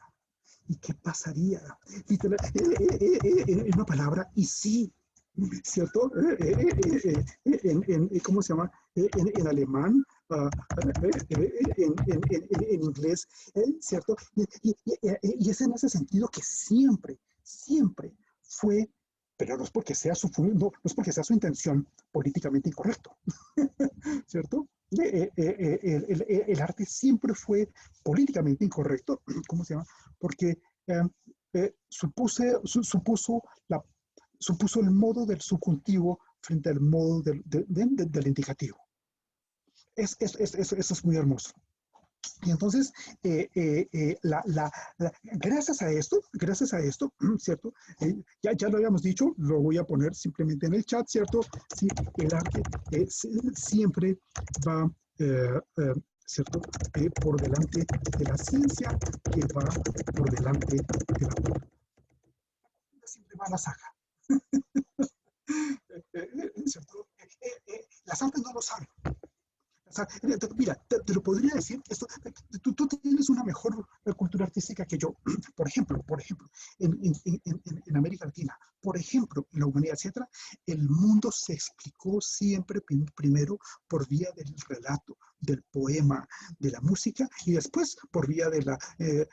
¿Y qué pasaría? Literal, en una palabra, y sí, ¿cierto? ¿Cómo se llama? En alemán, en inglés, ¿cierto? Y es en ese sentido que siempre, siempre fue, pero no es porque sea no es porque sea su intención políticamente incorrecto, ¿cierto? El arte siempre fue políticamente incorrecto, ¿cómo se llama? Porque supuso el modo del subjuntivo frente al modo del indicativo. Eso es muy hermoso. Y entonces, gracias a esto, ¿cierto? Ya lo habíamos dicho, lo voy a poner simplemente en el chat, ¿cierto? Sí, el arte siempre va, ¿cierto? Por delante de la ciencia, que va por delante de la cultura. Siempre va a la saga. ¿Cierto? Las artes no lo saben. O sea, mira, te lo podría decir, tú tienes una mejor cultura artística que yo. Por ejemplo, en América Latina, por ejemplo, en la humanidad, etcétera, el mundo se explicó siempre primero por vía del relato, del poema, de la música, y después por vía de la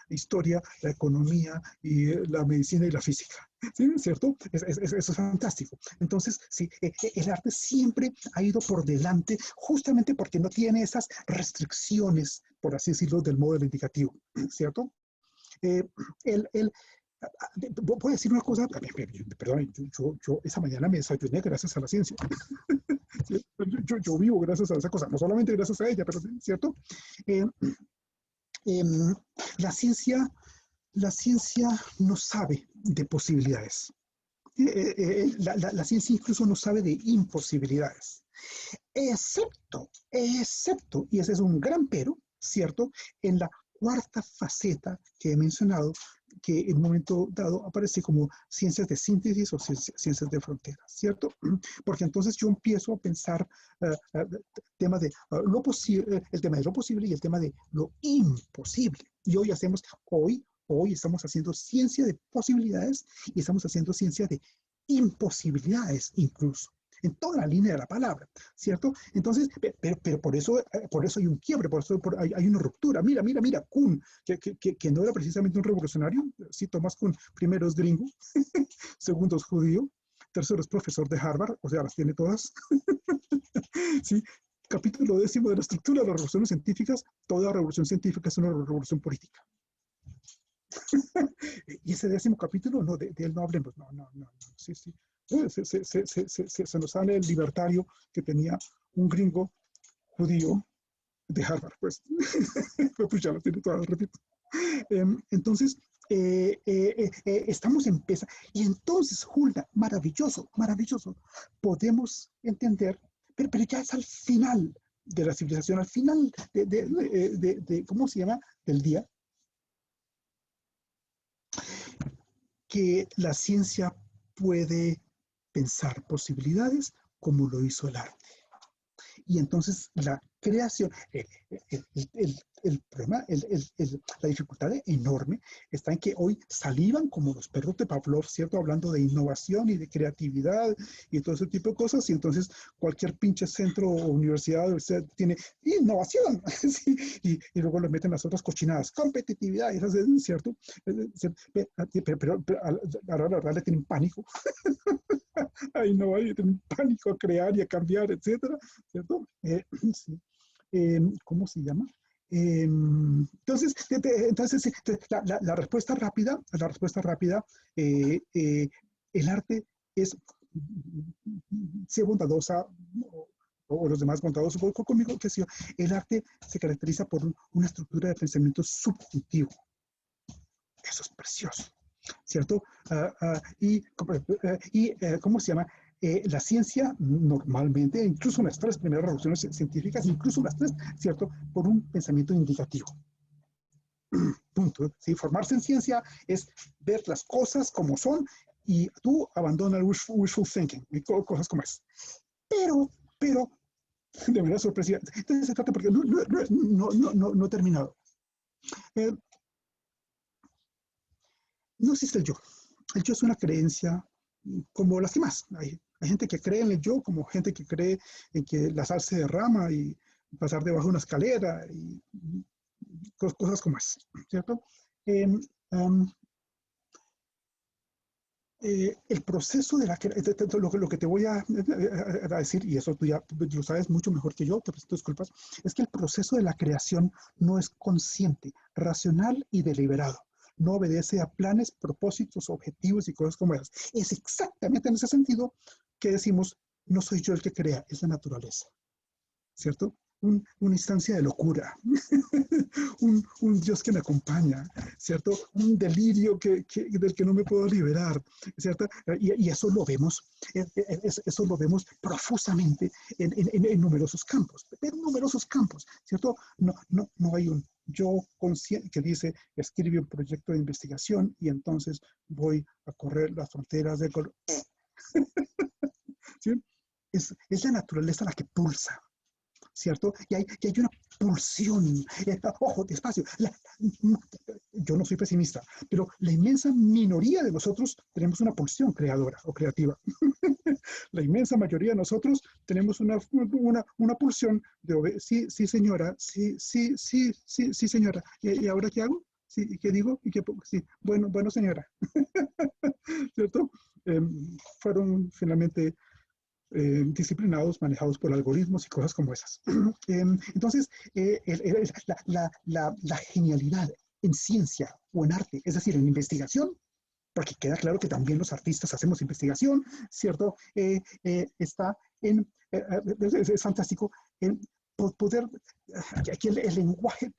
historia, la economía, y la medicina y la física. ¿Sí? ¿Cierto? Eso es fantástico. Entonces, sí, el arte siempre ha ido por delante, justamente porque no tiene esas restricciones, por así decirlo, del modo indicativo, ¿cierto? El, el, Voy a decir una cosa, perdón, yo esa mañana me desayuné gracias a la ciencia. ¿Sí? Yo vivo gracias a esa cosa, no solamente gracias a ella, pero ¿cierto? Eh, eh, la ciencia, la ciencia no sabe de posibilidades. La ciencia incluso no sabe de imposibilidades, excepto, y ese es un gran pero, ¿cierto? En la cuarta faceta que he mencionado, que en un momento dado aparece como ciencias de síntesis o ciencias de frontera, ¿cierto? Porque entonces yo empiezo a pensar tema de lo posible, el tema de lo posible y el tema de lo imposible. Y hoy estamos haciendo ciencia de posibilidades y estamos haciendo ciencia de imposibilidades incluso en toda la línea de la palabra, ¿cierto? Entonces, pero por eso hay un quiebre, por eso hay una ruptura. Mira, Kuhn, que no era precisamente un revolucionario, sí, Thomas Kuhn, primero es gringo, segundo es judío, tercero es profesor de Harvard, o sea, las tiene todas, ¿sí? Capítulo 10 de la estructura de las revoluciones científicas, toda revolución científica es una revolución política. Y ese 10º capítulo, no, de él no hablemos, no, sí. Se nos sale el libertario que tenía un gringo judío de Harvard, pues. Pues ya lo tiene todo, repito. Entonces, estamos empezando. Y entonces, Hulda, maravilloso, podemos entender, pero ya es al final de la civilización, al final ¿cómo se llama? Del día, que la ciencia puede pensar posibilidades como lo hizo el arte. Y entonces la creación, el problema, la dificultad enorme está en que hoy salivan como los perros de Pavlov, ¿cierto? Hablando de innovación y de creatividad y todo ese tipo de cosas. Y entonces cualquier pinche centro o universidad tiene innovación, ¿sí? Y luego le meten las otras cochinadas, competitividad, ¿cierto? Pero a la verdad le tienen pánico a innovar y tienen pánico a crear y a cambiar, etcétera, ¿cierto? Sí. ¿Cómo se llama? Entonces, la respuesta rápida, el arte es, sea bondadosa o los demás bondadosos conmigo, que sí, el arte se caracteriza por una estructura de pensamiento subjetivo. Eso es precioso, ¿cierto? ¿Cómo se llama? La ciencia normalmente, incluso las 3 primeras revoluciones científicas, incluso las 3, ¿cierto? Por un pensamiento indicativo. Punto. ¿Sí? Formarse en ciencia es ver las cosas como son y tú abandonas el wishful thinking y cosas como es. Pero, de manera sorpresiva. Entonces se trata porque no he terminado. No existe el yo. El yo es una creencia como las demás. Hay gente que cree en el yo, como gente que cree en que la sal se derrama y pasar debajo de una escalera y cosas como es, ¿cierto? El proceso de lo que te voy a decir, y eso tú ya lo sabes mucho mejor que yo, te presento disculpas, es que el proceso de la creación no es consciente, racional y deliberado. No obedece a planes, propósitos, objetivos y cosas como esas. Es exactamente en ese sentido que decimos, no soy yo el que crea, es la naturaleza, ¿cierto? Una instancia de locura, un Dios que me acompaña, ¿cierto? Un delirio del que no me puedo liberar, ¿cierto? Y eso lo vemos, eso lo vemos profusamente en numerosos campos, ¿cierto? No hay un yo consciente que dice, escribe un proyecto de investigación y entonces voy a correr las fronteras del color. ¿Sí? Es la naturaleza la que pulsa, ¿cierto? Y hay una pulsión. Ojo, despacio. Yo no soy pesimista, pero la inmensa minoría de nosotros tenemos una pulsión creadora o creativa. La inmensa mayoría de nosotros tenemos una pulsión de sí, señora, sí, señora. ¿Y ahora qué hago? Sí, ¿qué digo? ¿Y qué? Sí, bueno, señora. ¿Cierto? Fueron finalmente disciplinados, manejados por algoritmos y cosas como esas. Entonces, la genialidad en ciencia o en arte, es decir, en investigación, porque queda claro que también los artistas hacemos investigación, ¿cierto? Está es fantástico poder, aquí el lenguaje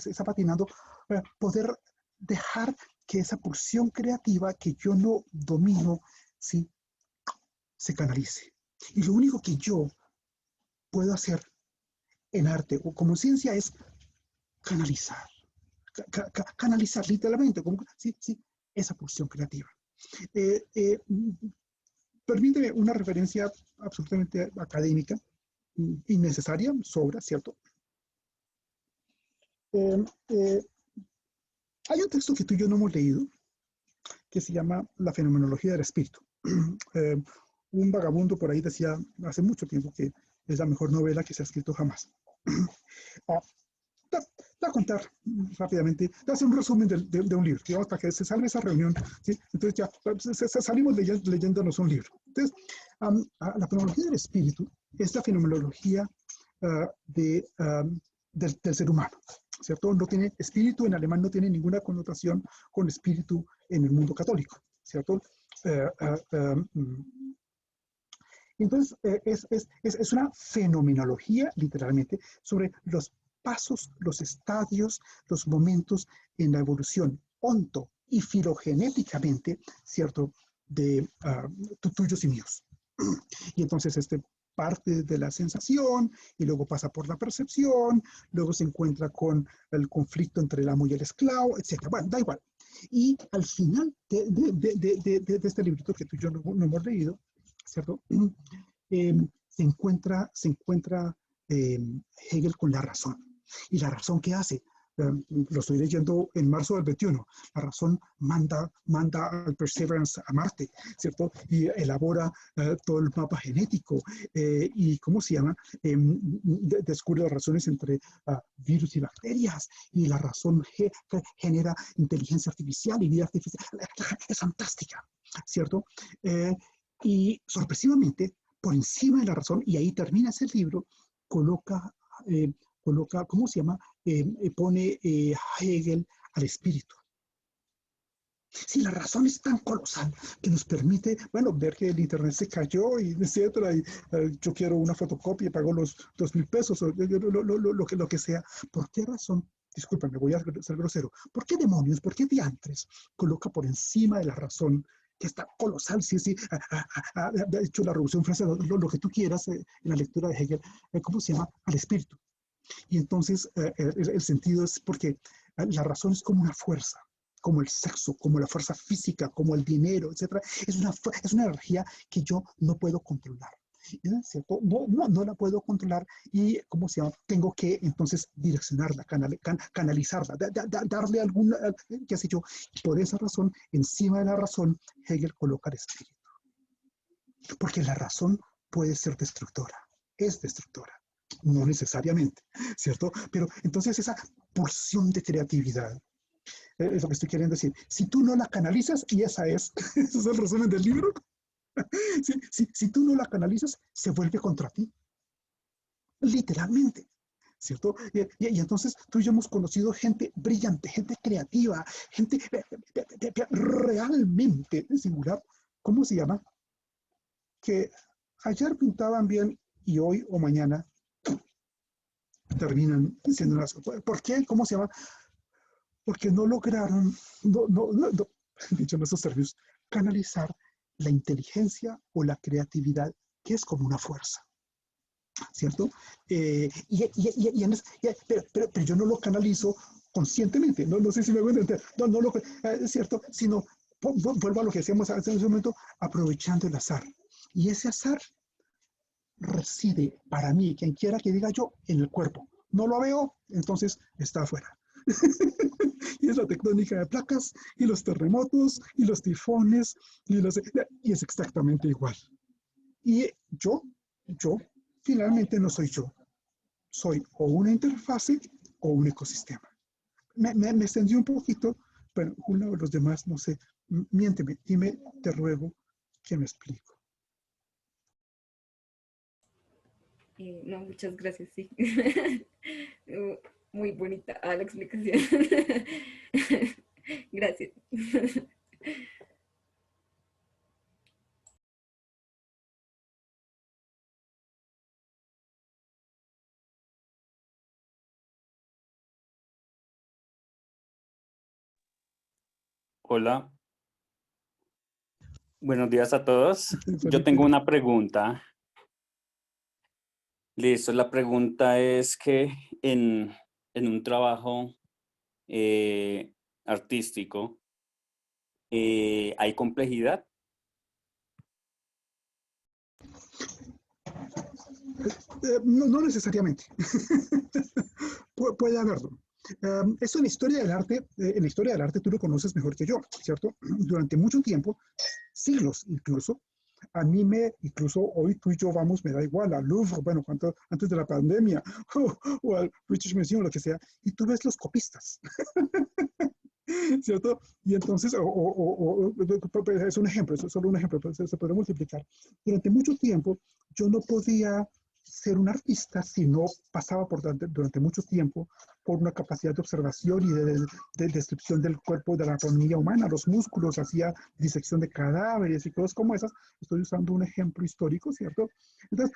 está patinando, poder dejar que esa pulsión creativa que yo no domino, ¿sí?, se canalice. Y lo único que yo puedo hacer en arte o como ciencia es canalizar, canalizar literalmente, como, sí, sí, esa pulsión creativa. Eh, eh, Permíteme una referencia absolutamente académica, innecesaria, sobra, ¿cierto? Eh, eh, Hay un texto que tú y yo no hemos leído que se llama La fenomenología del espíritu. Eh, un vagabundo por ahí decía hace mucho tiempo que es la mejor novela que se ha escrito jamás. Ah, voy a contar rápidamente, voy a hacer un resumen de un libro, digamos, para que se salve esa reunión, ¿sí? Entonces ya salimos leyéndonos un libro. Entonces, la fenomenología del espíritu es la fenomenología del ser humano, ¿cierto? No tiene espíritu, en alemán no tiene ninguna connotación con espíritu en el mundo católico, ¿cierto? Entonces, es una fenomenología, literalmente, sobre los pasos, los estadios, los momentos en la evolución onto y filogenéticamente, ¿cierto?, de tuyos y míos. Y entonces parte de la sensación y luego pasa por la percepción, luego se encuentra con el conflicto entre el amo y el esclavo, etc. Bueno, da igual. Y al final de este librito que tú y yo no hemos leído, ¿cierto? Se encuentra Hegel con la razón. ¿Y la razón qué hace? Lo estoy leyendo en marzo del 21. La razón manda al Perseverance a Marte, ¿cierto? Y elabora todo el mapa genético. Y ¿cómo se llama? Descubre las razones entre virus y bacterias. Y la razón genera inteligencia artificial y vida artificial. Es fantástica, ¿cierto? Y sorpresivamente, por encima de la razón, y ahí termina ese libro, coloca, ¿cómo se llama? Pone Hegel al espíritu. Si la razón es tan colosal que nos permite, bueno, ver que el internet se cayó y etcétera, y yo quiero una fotocopia y pago los 2,000 pesos o lo que sea, ¿por qué razón? Disculpen, me voy a ser grosero. ¿Por qué demonios, por qué diantres coloca por encima de la razón que está colosal? Sí, sí, ha hecho la Revolución Francesa, lo que tú quieras en la lectura de Hegel, ¿cómo se llama? Al espíritu. Y entonces el sentido es porque la razón es como una fuerza, como el sexo, como la fuerza física, como el dinero, etc. Es una energía que yo no puedo controlar. ¿Cierto? No la puedo controlar y, ¿cómo se llama? Tengo que entonces direccionarla, canalizarla, darle alguna, qué sé yo. Por esa razón, encima de la razón, Hegel coloca el espíritu. Porque la razón puede ser destructora, es destructora. No necesariamente, ¿cierto? Pero entonces esa porción de creatividad, es lo que estoy queriendo decir. Si tú no la canalizas, y ese es el resumen del libro, si tú no la canalizas, se vuelve contra ti, literalmente, ¿cierto? Y entonces tú y yo hemos conocido gente brillante, gente creativa, gente realmente singular. ¿Cómo se llama? Que ayer pintaban bien y hoy o mañana terminan siendo unas... ¿Por qué? ¿Cómo se llama? Porque no lograron, dicho en esos términos, canalizar la inteligencia o la creatividad, que es como una fuerza, ¿cierto? Pero yo no lo canalizo conscientemente, no sé si me voy a entender, es cierto, sino vuelvo a lo que decíamos hace un momento, aprovechando el azar. Y ese azar reside para mí, quien quiera que diga yo, en el cuerpo. No lo veo, entonces está afuera. Y es la tectónica de placas, y los terremotos, y los tifones, y es exactamente igual. Y yo, finalmente no soy yo. Soy o una interfase o un ecosistema. Me extendí un poquito, pero uno de los demás, no sé, miénteme, dime, te ruego que me explico. No, muchas gracias, sí. Muy bonita la explicación. Gracias. Hola, buenos días a todos. Yo tengo una pregunta. Listo, la pregunta es que en un trabajo artístico ¿hay complejidad? No necesariamente. Puede haberlo. Eso en la historia del arte, en la historia del arte tú lo conoces mejor que yo, ¿cierto? Durante mucho tiempo, siglos incluso, incluso hoy tú y yo vamos, me da igual, al Louvre, bueno, antes de la pandemia, o al British Museum, lo que sea, y tú ves los copistas, ¿cierto? Y entonces, es un ejemplo, es solo un ejemplo, pero se puede multiplicar. Durante mucho tiempo yo no podía ser un artista si no pasaba durante mucho tiempo por una capacidad de observación y de descripción del cuerpo, de la anatomía humana, los músculos, hacía disección de cadáveres y cosas como esas. Estoy usando un ejemplo histórico, ¿cierto? Entonces,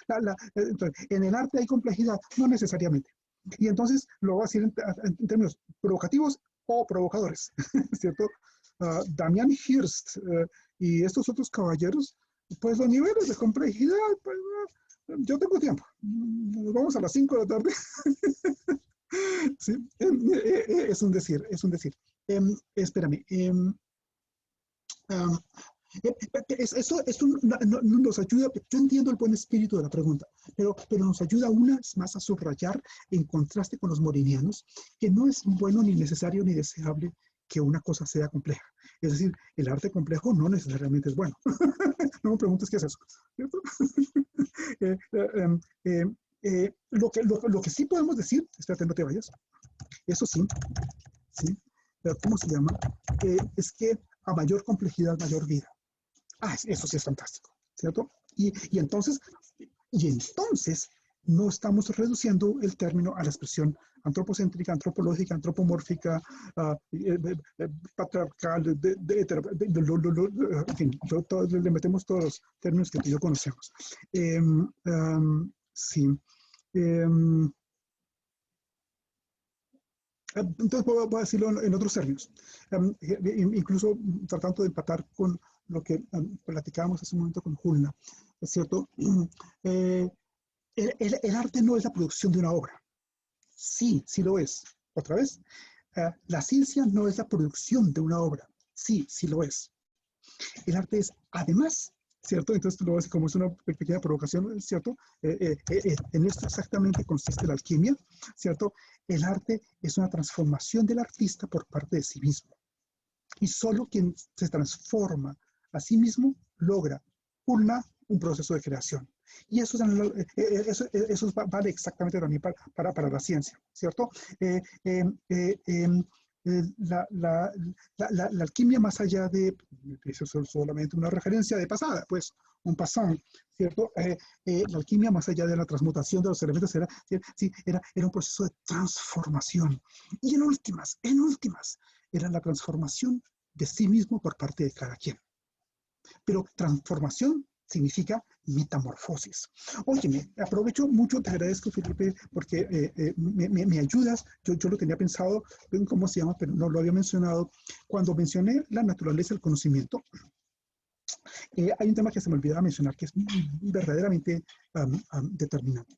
en el arte hay complejidad, no necesariamente. Y entonces lo voy a decir en términos provocativos o provocadores, ¿cierto? Damian Hirst y estos otros caballeros, pues los niveles de complejidad, pues yo tengo tiempo. Nos vamos a las 5 de la tarde. Sí, es un decir, es un decir. Espérame. Um, eso nos ayuda, yo entiendo el buen espíritu de la pregunta, pero nos ayuda una vez más a subrayar, en contraste con los morinianos, que no es bueno ni necesario ni deseable que una cosa sea compleja. Es decir, el arte complejo no necesariamente es bueno. No me preguntes qué es eso, ¿cierto? Lo que sí podemos decir, espérate, no te vayas, eso sí, ¿sí? ¿Cómo se llama? Es que a mayor complejidad, mayor vida. Eso sí es fantástico, ¿cierto? Y entonces no estamos reduciendo el término a la expresión antropocéntrica, antropológica, antropomórfica, patriarcal, en fin, le metemos todos los términos que tú y yo conocemos. Sí. Entonces voy a decirlo en otros términos, incluso tratando de empatar con lo que platicábamos hace un momento con Julna, ¿es cierto? Eh, el arte no es la producción de una obra. Sí, sí lo es. Otra vez, la ciencia no es la producción de una obra. Sí, sí lo es. El arte es, además, ¿cierto? Entonces, lo ves como es una pequeña provocación, ¿cierto? En esto exactamente consiste la alquimia, ¿cierto? El arte es una transformación del artista por parte de sí mismo. Y solo quien se transforma a sí mismo logra un proceso de creación. Y eso vale exactamente también para la ciencia, ¿cierto? La alquimia, más allá de, eso es solamente una referencia de pasada, pues un passant, ¿cierto? La alquimia, más allá de la transmutación de los elementos, era un proceso de transformación. Y en últimas, era la transformación de sí mismo por parte de cada quien. Pero transformación significa metamorfosis. Oye, me aprovecho mucho, te agradezco, Felipe, porque me ayudas. Yo lo tenía pensado, ¿cómo se llama? Pero no lo había mencionado. Cuando mencioné la naturaleza del conocimiento, hay un tema que se me olvidaba mencionar que es verdaderamente determinante.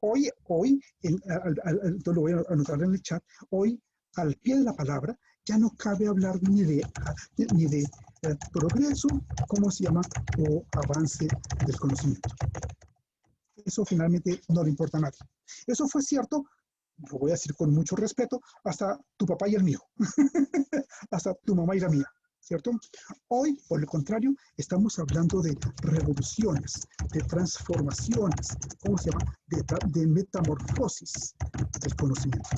Hoy lo voy a anotar en el chat, hoy, al pie de la palabra, ya no cabe hablar ni de progreso, ¿cómo se llama? O avance del conocimiento. Eso finalmente no le importa a nadie. Eso fue cierto, lo voy a decir con mucho respeto, hasta tu papá y el mío, hasta tu mamá y la mía, ¿cierto? Hoy, por el contrario, estamos hablando de revoluciones, de transformaciones, ¿cómo se llama? De metamorfosis del conocimiento.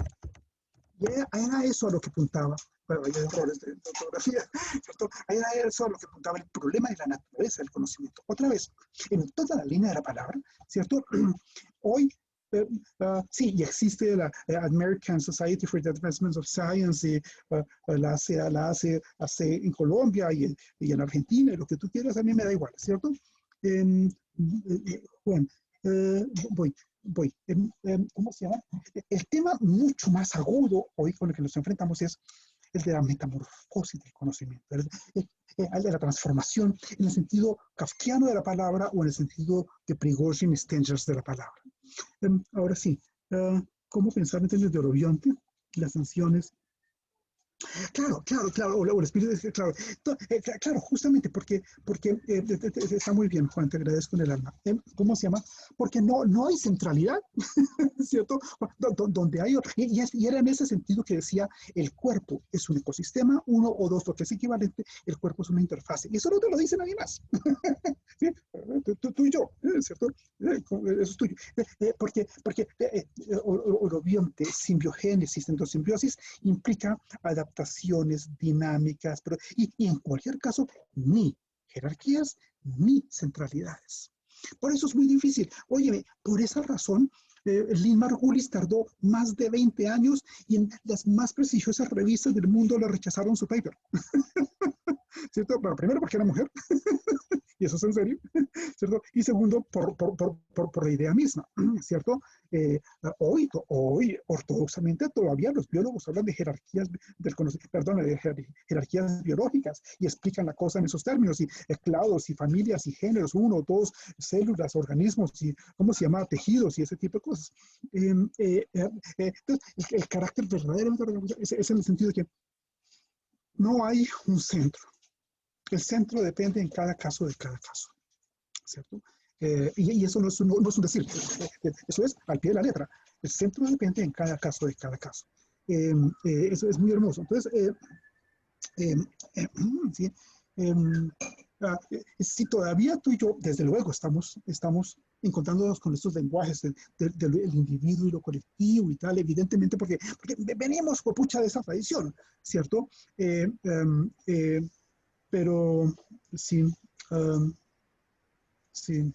Y era eso a lo que apuntaba, bueno, hay errores de ortografía, ¿cierto? Era eso a lo que apuntaba el problema de la naturaleza del conocimiento. Otra vez, en toda la línea de la palabra, ¿cierto? Hoy, sí, y existe la American Society for the Advancement of Science, y la hace en Colombia y en Argentina, y lo que tú quieras, a mí me da igual, ¿cierto? Juan, voy. ¿Cómo se llama? El tema mucho más agudo hoy con el que nos enfrentamos es el de la metamorfosis del conocimiento, el de la transformación en el sentido kafkiano de la palabra o en el sentido de Prigozhin y Stengers de la palabra. Ahora sí, ¿cómo pensar en términos de Orobiante? Las sanciones. Claro, o el espíritu, claro, claro, justamente porque está muy bien, Juan, te agradezco en el alma. ¿Cómo se llama? Porque no hay centralidad, ¿cierto? Donde hay, y era en ese sentido que decía, el cuerpo es un ecosistema, uno o dos, porque es equivalente, el cuerpo es una interfase, y eso no te lo dice nadie más. ¿Sí? Tú y yo, ¿cierto? Eso es tuyo. Porque Orobionte, simbiogénesis, endosimbiosis, implica adaptaciones dinámicas, y en cualquier caso, ni jerarquías ni centralidades. Por eso es muy difícil. Óyeme, por esa razón, Lynn Margulis tardó más de 20 años y en las más prestigiosas revistas del mundo le rechazaron su paper. ¿Cierto? Bueno, primero porque era mujer, y eso es en serio, ¿cierto? Y segundo, por la idea misma, ¿cierto? Hoy, ortodoxamente, todavía los biólogos hablan de jerarquías del conocimiento, perdón, de jerarquías biológicas, y explican la cosa en esos términos, y clados, y familias, y géneros, uno, dos, células, organismos, y cómo se llama, tejidos, y ese tipo de cosas. Entonces, el carácter verdaderamente es en el sentido de que no hay un centro. El centro depende en cada caso de cada caso, ¿cierto? Y eso no es un decir, eso es al pie de la letra. El centro depende en cada caso de cada caso. Eso es muy hermoso. Entonces, sí, si todavía tú y yo, desde luego, estamos encontrándonos con estos lenguajes del individuo y lo colectivo y tal, evidentemente, porque venimos, pucha, de esa tradición, ¿cierto? Pero sí, sí.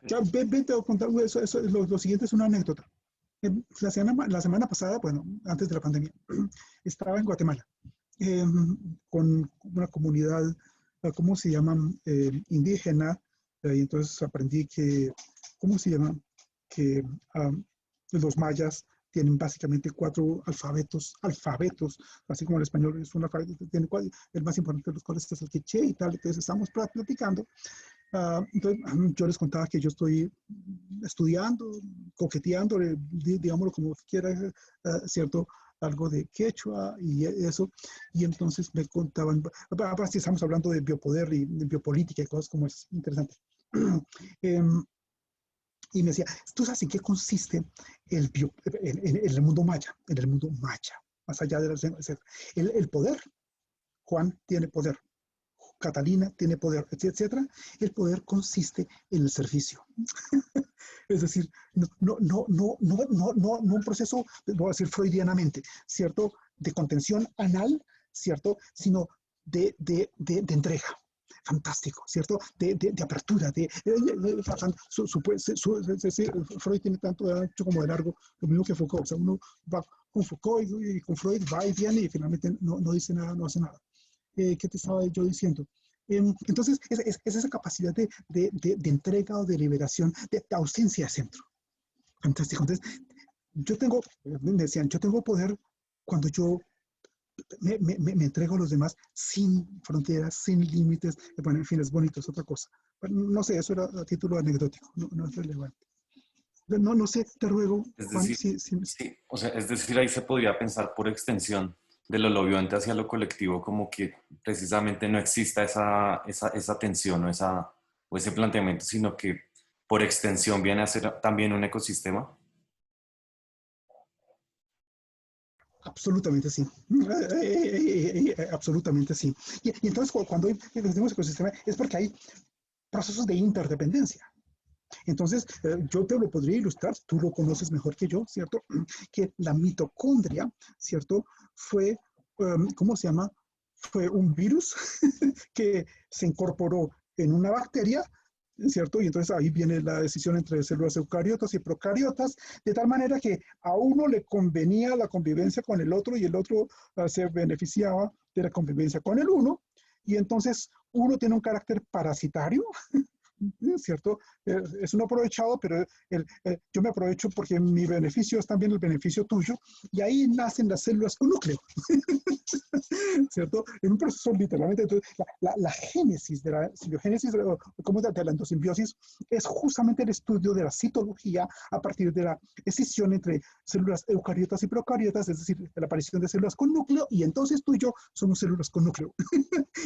Ya, vete a contar eso, lo siguiente es una anécdota. La semana pasada, bueno, antes de la pandemia, estaba en Guatemala con una comunidad, ¿cómo se llaman? Indígena, y entonces aprendí que, ¿cómo se llama? Que los mayas tienen básicamente 4 alfabetos, así como el español es un alfabeto, tiene el más importante de los cuales es el quiché y tal. Entonces estamos platicando. Entonces yo les contaba que yo estoy estudiando, coqueteando, digámoslo como quiera, ¿cierto? Algo de quechua y eso. Y entonces me contaban, aparte estamos hablando de biopoder y de biopolítica y cosas como es interesante. Y me decía, ¿tú sabes en qué consiste en el mundo maya? En el mundo maya, más allá de las lenguas. El poder, Juan tiene poder, Catalina tiene poder, etcétera. El poder consiste en el servicio. Es decir, no un proceso, voy a decir freudianamente, ¿cierto? De contención anal, ¿cierto? Sino de entrega. Fantástico, ¿cierto? De apertura, Freud tiene tanto de ancho como de largo, lo mismo que Foucault. O sea, uno va con Foucault y con Freud, va y viene y finalmente no dice nada, no hace nada. ¿Qué te estaba yo diciendo? Entonces, es esa capacidad de entrega o de liberación, de ausencia de centro. Fantástico. Entonces, me decían, yo tengo poder cuando yo me entrego a los demás sin fronteras, sin límites. Bueno, en fin, es bonito, es otra cosa. No sé, eso era a título anecdótico, no es relevante. No sé, te ruego, Es Juan, decir, sí, o sea, es decir, ahí se podría pensar por extensión de lo obviante hacia lo colectivo, como que precisamente no exista esa tensión o ese planteamiento, sino que por extensión viene a ser también un ecosistema. Absolutamente sí. Absolutamente sí. Y entonces cuando decimos ecosistema es porque hay procesos de interdependencia. Entonces, yo te lo podría ilustrar, tú lo conoces mejor que yo, ¿cierto? Que la mitocondria, ¿cierto? Fue, ¿cómo se llama? Fue un virus que se incorporó en una bacteria, ¿cierto? Y entonces ahí viene la decisión entre células eucariotas y procariotas, de tal manera que a uno le convenía la convivencia con el otro y el otro se beneficiaba de la convivencia con el uno, y entonces uno tiene un carácter parasitario, ¿cierto? Es un aprovechado, pero yo me aprovecho porque mi beneficio es también el beneficio tuyo, y ahí nacen las células con núcleo, ¿cierto? En un proceso literalmente, entonces, la génesis de la simbiogénesis, como de la endosimbiosis, es justamente el estudio de la citología a partir de la escisión entre células eucariotas y procariotas, es decir, de la aparición de células con núcleo, y entonces tú y yo somos células con núcleo.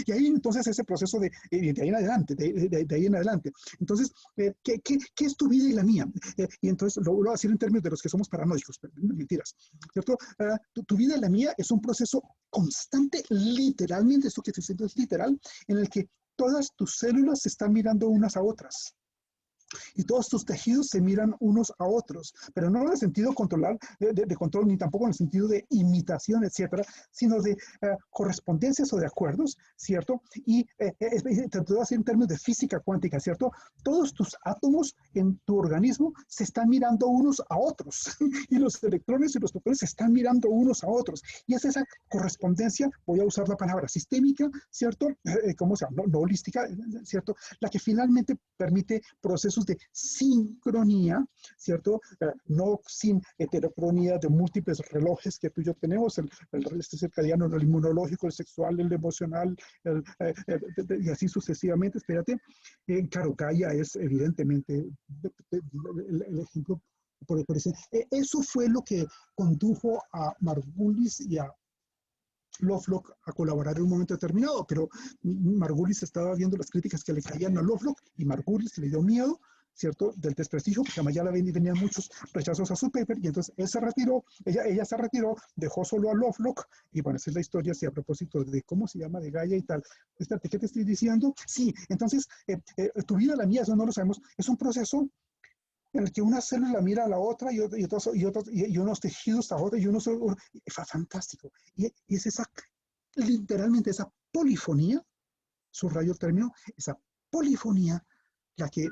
Y ahí entonces ese proceso de ahí en adelante, de ahí en adelante. Entonces, ¿qué es tu vida y la mía? Y entonces lo voy a decir en términos de los que somos paranoicos, mentiras, ¿cierto? Tu vida y la mía es un proceso constante, literalmente, esto que estoy diciendo es literal, en el que todas tus células se están mirando unas a otras. Y todos tus tejidos se miran unos a otros, pero no en el sentido de control, ni tampoco en el sentido de imitación, etcétera, sino de correspondencias o de acuerdos, ¿cierto? Y te voy a decir en términos de física cuántica, ¿cierto? Todos tus átomos en tu organismo se están mirando unos a otros, y los electrones y los protones se están mirando unos a otros, y es esa correspondencia, voy a usar la palabra sistémica, ¿cierto? ¿Cómo se llama? No holística, ¿cierto? La que finalmente permite procesos de sincronía, ¿cierto? No sin heterocronía de múltiples relojes que tú y yo tenemos, el circadiano, el inmunológico, el sexual, el emocional, y así sucesivamente. Espérate. Claro, Gaia es evidentemente el ejemplo por ese. Eso fue lo que condujo a Margulis y a Lovelock a colaborar en un momento determinado, pero Margulis estaba viendo las críticas que le caían a Lovelock, y Margulis le dio miedo, ¿cierto?, del desprestigio, porque además ya venían muchos rechazos a su paper, y entonces él se retiró, ella se retiró, dejó solo a Lovelock, y bueno, esa es la historia, sí, a propósito de cómo se llama, de Gaia y tal. Espérate, ¿qué te estoy diciendo? Sí, entonces, tu vida, la mía, eso no lo sabemos, es un proceso en el que una célula mira a la otra y unos tejidos a otra, y unos, fantástico. Y es esa, literalmente, esa polifonía, subrayo el término, esa polifonía la que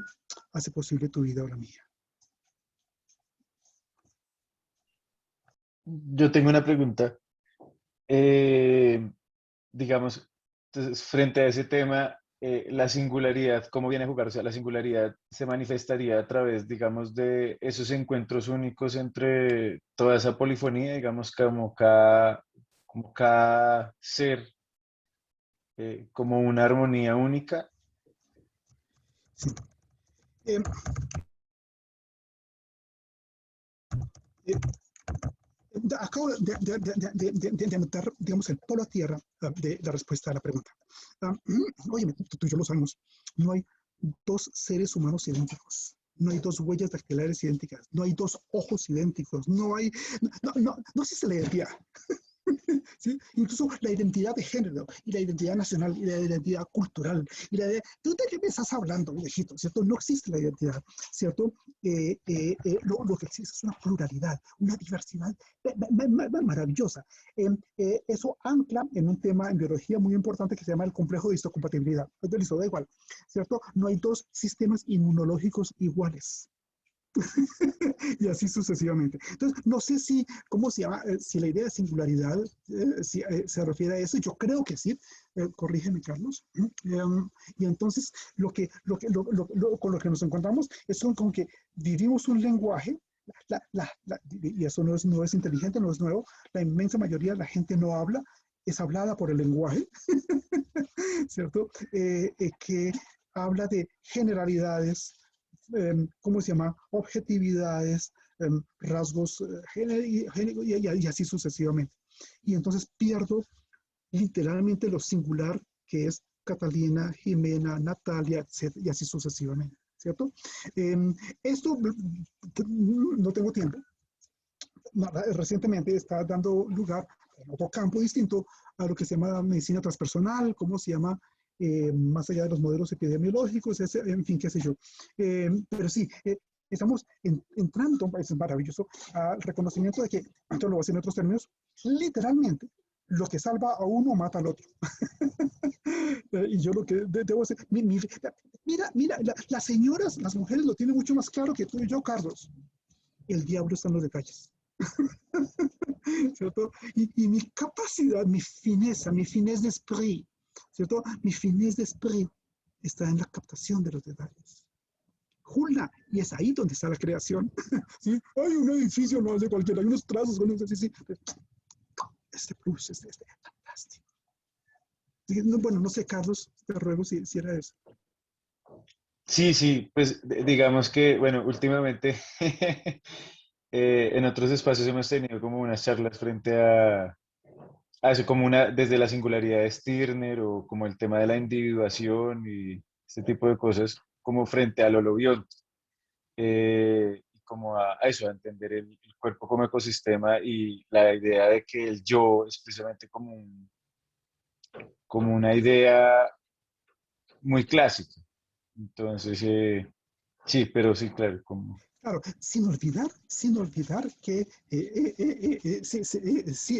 hace posible tu vida o la mía. Yo tengo una pregunta. Digamos, entonces, frente a ese tema, la singularidad, ¿cómo viene a jugar? O sea, la singularidad se manifestaría a través, digamos, de esos encuentros únicos entre toda esa polifonía, digamos, como cada ser, como una armonía única. Sí. Acabo de anotar, digamos, el polo a tierra de la respuesta a la pregunta. Oye, tú y yo lo sabemos. No hay dos seres humanos idénticos. No hay dos huellas dactilares idénticas. No hay dos ojos idénticos. No existe la identidad. ¿Sí? Incluso la identidad de género, y la identidad nacional, y la identidad cultural, y ¿tú de qué me estás hablando, viejito? ¿Cierto? No existe la identidad, ¿cierto? Lo que existe es una pluralidad, una diversidad maravillosa. Eso ancla en un tema en biología muy importante que se llama el complejo de histocompatibilidad. Listo, da igual, ¿cierto? No hay dos sistemas inmunológicos iguales. Y así sucesivamente. Entonces, no sé si, ¿cómo se llama? Si la idea de singularidad se refiere a eso. Yo creo que sí. Corrígeme, Carlos. Y entonces, con lo que nos encontramos es con que vivimos un lenguaje, y eso no es inteligente, no es nuevo. La inmensa mayoría de la gente no habla, es hablada por el lenguaje, ¿cierto? Que habla de generalidades, ¿cómo se llama? Objetividades, rasgos, y así sucesivamente. Y entonces pierdo literalmente lo singular que es Catalina, Jimena, Natalia, etc., y así sucesivamente, ¿cierto? Esto no tengo tiempo. Recientemente está dando lugar en otro campo distinto a lo que se llama medicina transpersonal, ¿cómo se llama? Más allá de los modelos epidemiológicos, en fin, qué sé yo. Pero sí, estamos entrando, es maravilloso, al reconocimiento de que, esto lo voy a decir en otros términos, literalmente, lo que salva a uno mata al otro. Y yo lo que debo hacer, mira, las señoras, las mujeres lo tienen mucho más claro que tú y yo, Carlos. El diablo está en los detalles. ¿Cierto? Y mi capacidad, mi fineza de esprit, ¿cierto? Mi finesse d'esprit está en la captación de los detalles. Hulda, y es ahí donde está la creación. ¿Sí? Hay un edificio, no hace cualquiera, hay unos trazos con sí, sí. Este plus, fantástico. Bueno, no sé, Carlos, te ruego si era eso. Sí, sí, pues digamos que, bueno, últimamente en otros espacios hemos tenido como unas charlas frente a eso, como desde la singularidad de Stirner o como el tema de la individuación y este tipo de cosas, como frente al holobionte. Como a eso, a entender el cuerpo como ecosistema y la idea de que el yo es precisamente como una idea muy clásica. Entonces, sí, pero sí, claro, como... Claro, sin olvidar que,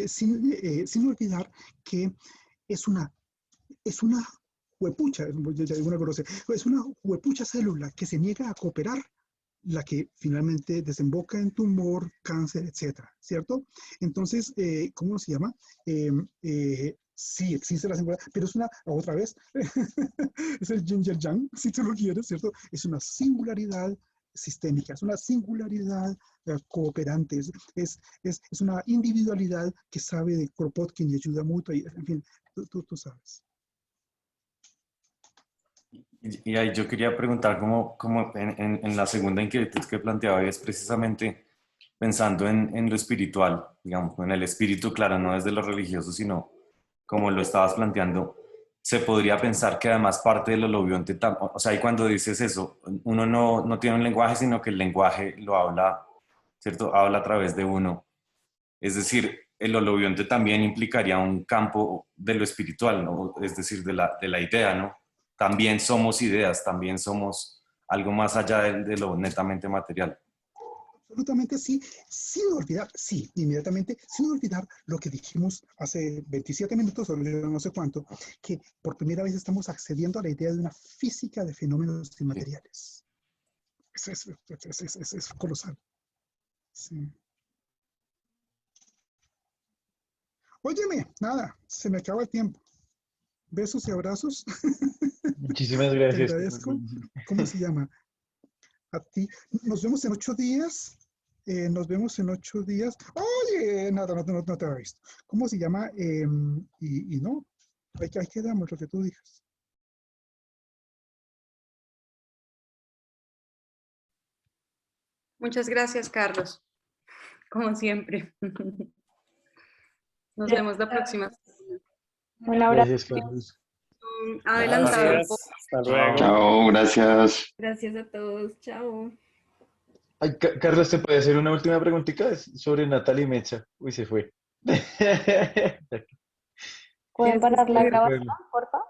sin olvidar que es una huepucha, ya alguna conoce, es una huepucha célula que se niega a cooperar, la que finalmente desemboca en tumor, cáncer, etcétera, ¿cierto? Entonces, ¿cómo se llama? Sí, existe la singularidad, pero es otra vez, es el yin y el yang, si tú lo quieres, ¿cierto? Es una singularidad sistémica, es una singularidad cooperante, es una individualidad que sabe de Kropotkin y ayuda mutua, y, en fin, tú sabes. Y ahí yo quería preguntar como en la segunda inquietud que planteaba, y es precisamente pensando en lo espiritual, digamos, en el espíritu, claro, no desde lo religioso, sino como lo estabas planteando, se podría pensar que además parte del holobionte, o sea, y cuando dices eso, uno no tiene un lenguaje, sino que el lenguaje lo habla, ¿cierto? Habla a través de uno. Es decir, el holobionte también implicaría un campo de lo espiritual, ¿no? Es decir, de la idea, ¿no? También somos ideas, también somos algo más allá de lo netamente material. Absolutamente sí, sin olvidar, sí, inmediatamente, sin olvidar lo que dijimos hace 27 minutos o no sé cuánto, que por primera vez estamos accediendo a la idea de una física de fenómenos inmateriales. Es colosal. Sí. Óyeme, nada, se me acaba el tiempo. Besos y abrazos. Muchísimas Te gracias. agradezco. ¿Cómo se llama? A ti. Nos vemos en 8 días. Nos vemos en 8 días. Oye, nada, no te había visto. ¿Cómo se llama? Y no, ahí quedamos, lo que tú digas. Muchas gracias, Carlos, como siempre. Nos vemos la próxima. Un abrazo. Gracias, Carlos. Adelantado el Gracias. Hasta luego. Chao, gracias. Gracias a todos. Chao. Ay, Carlos, ¿te puede hacer una última preguntita? Es sobre Natalie Mecha. Uy, se fue. ¿Pueden parar la escribir. grabación, por favor?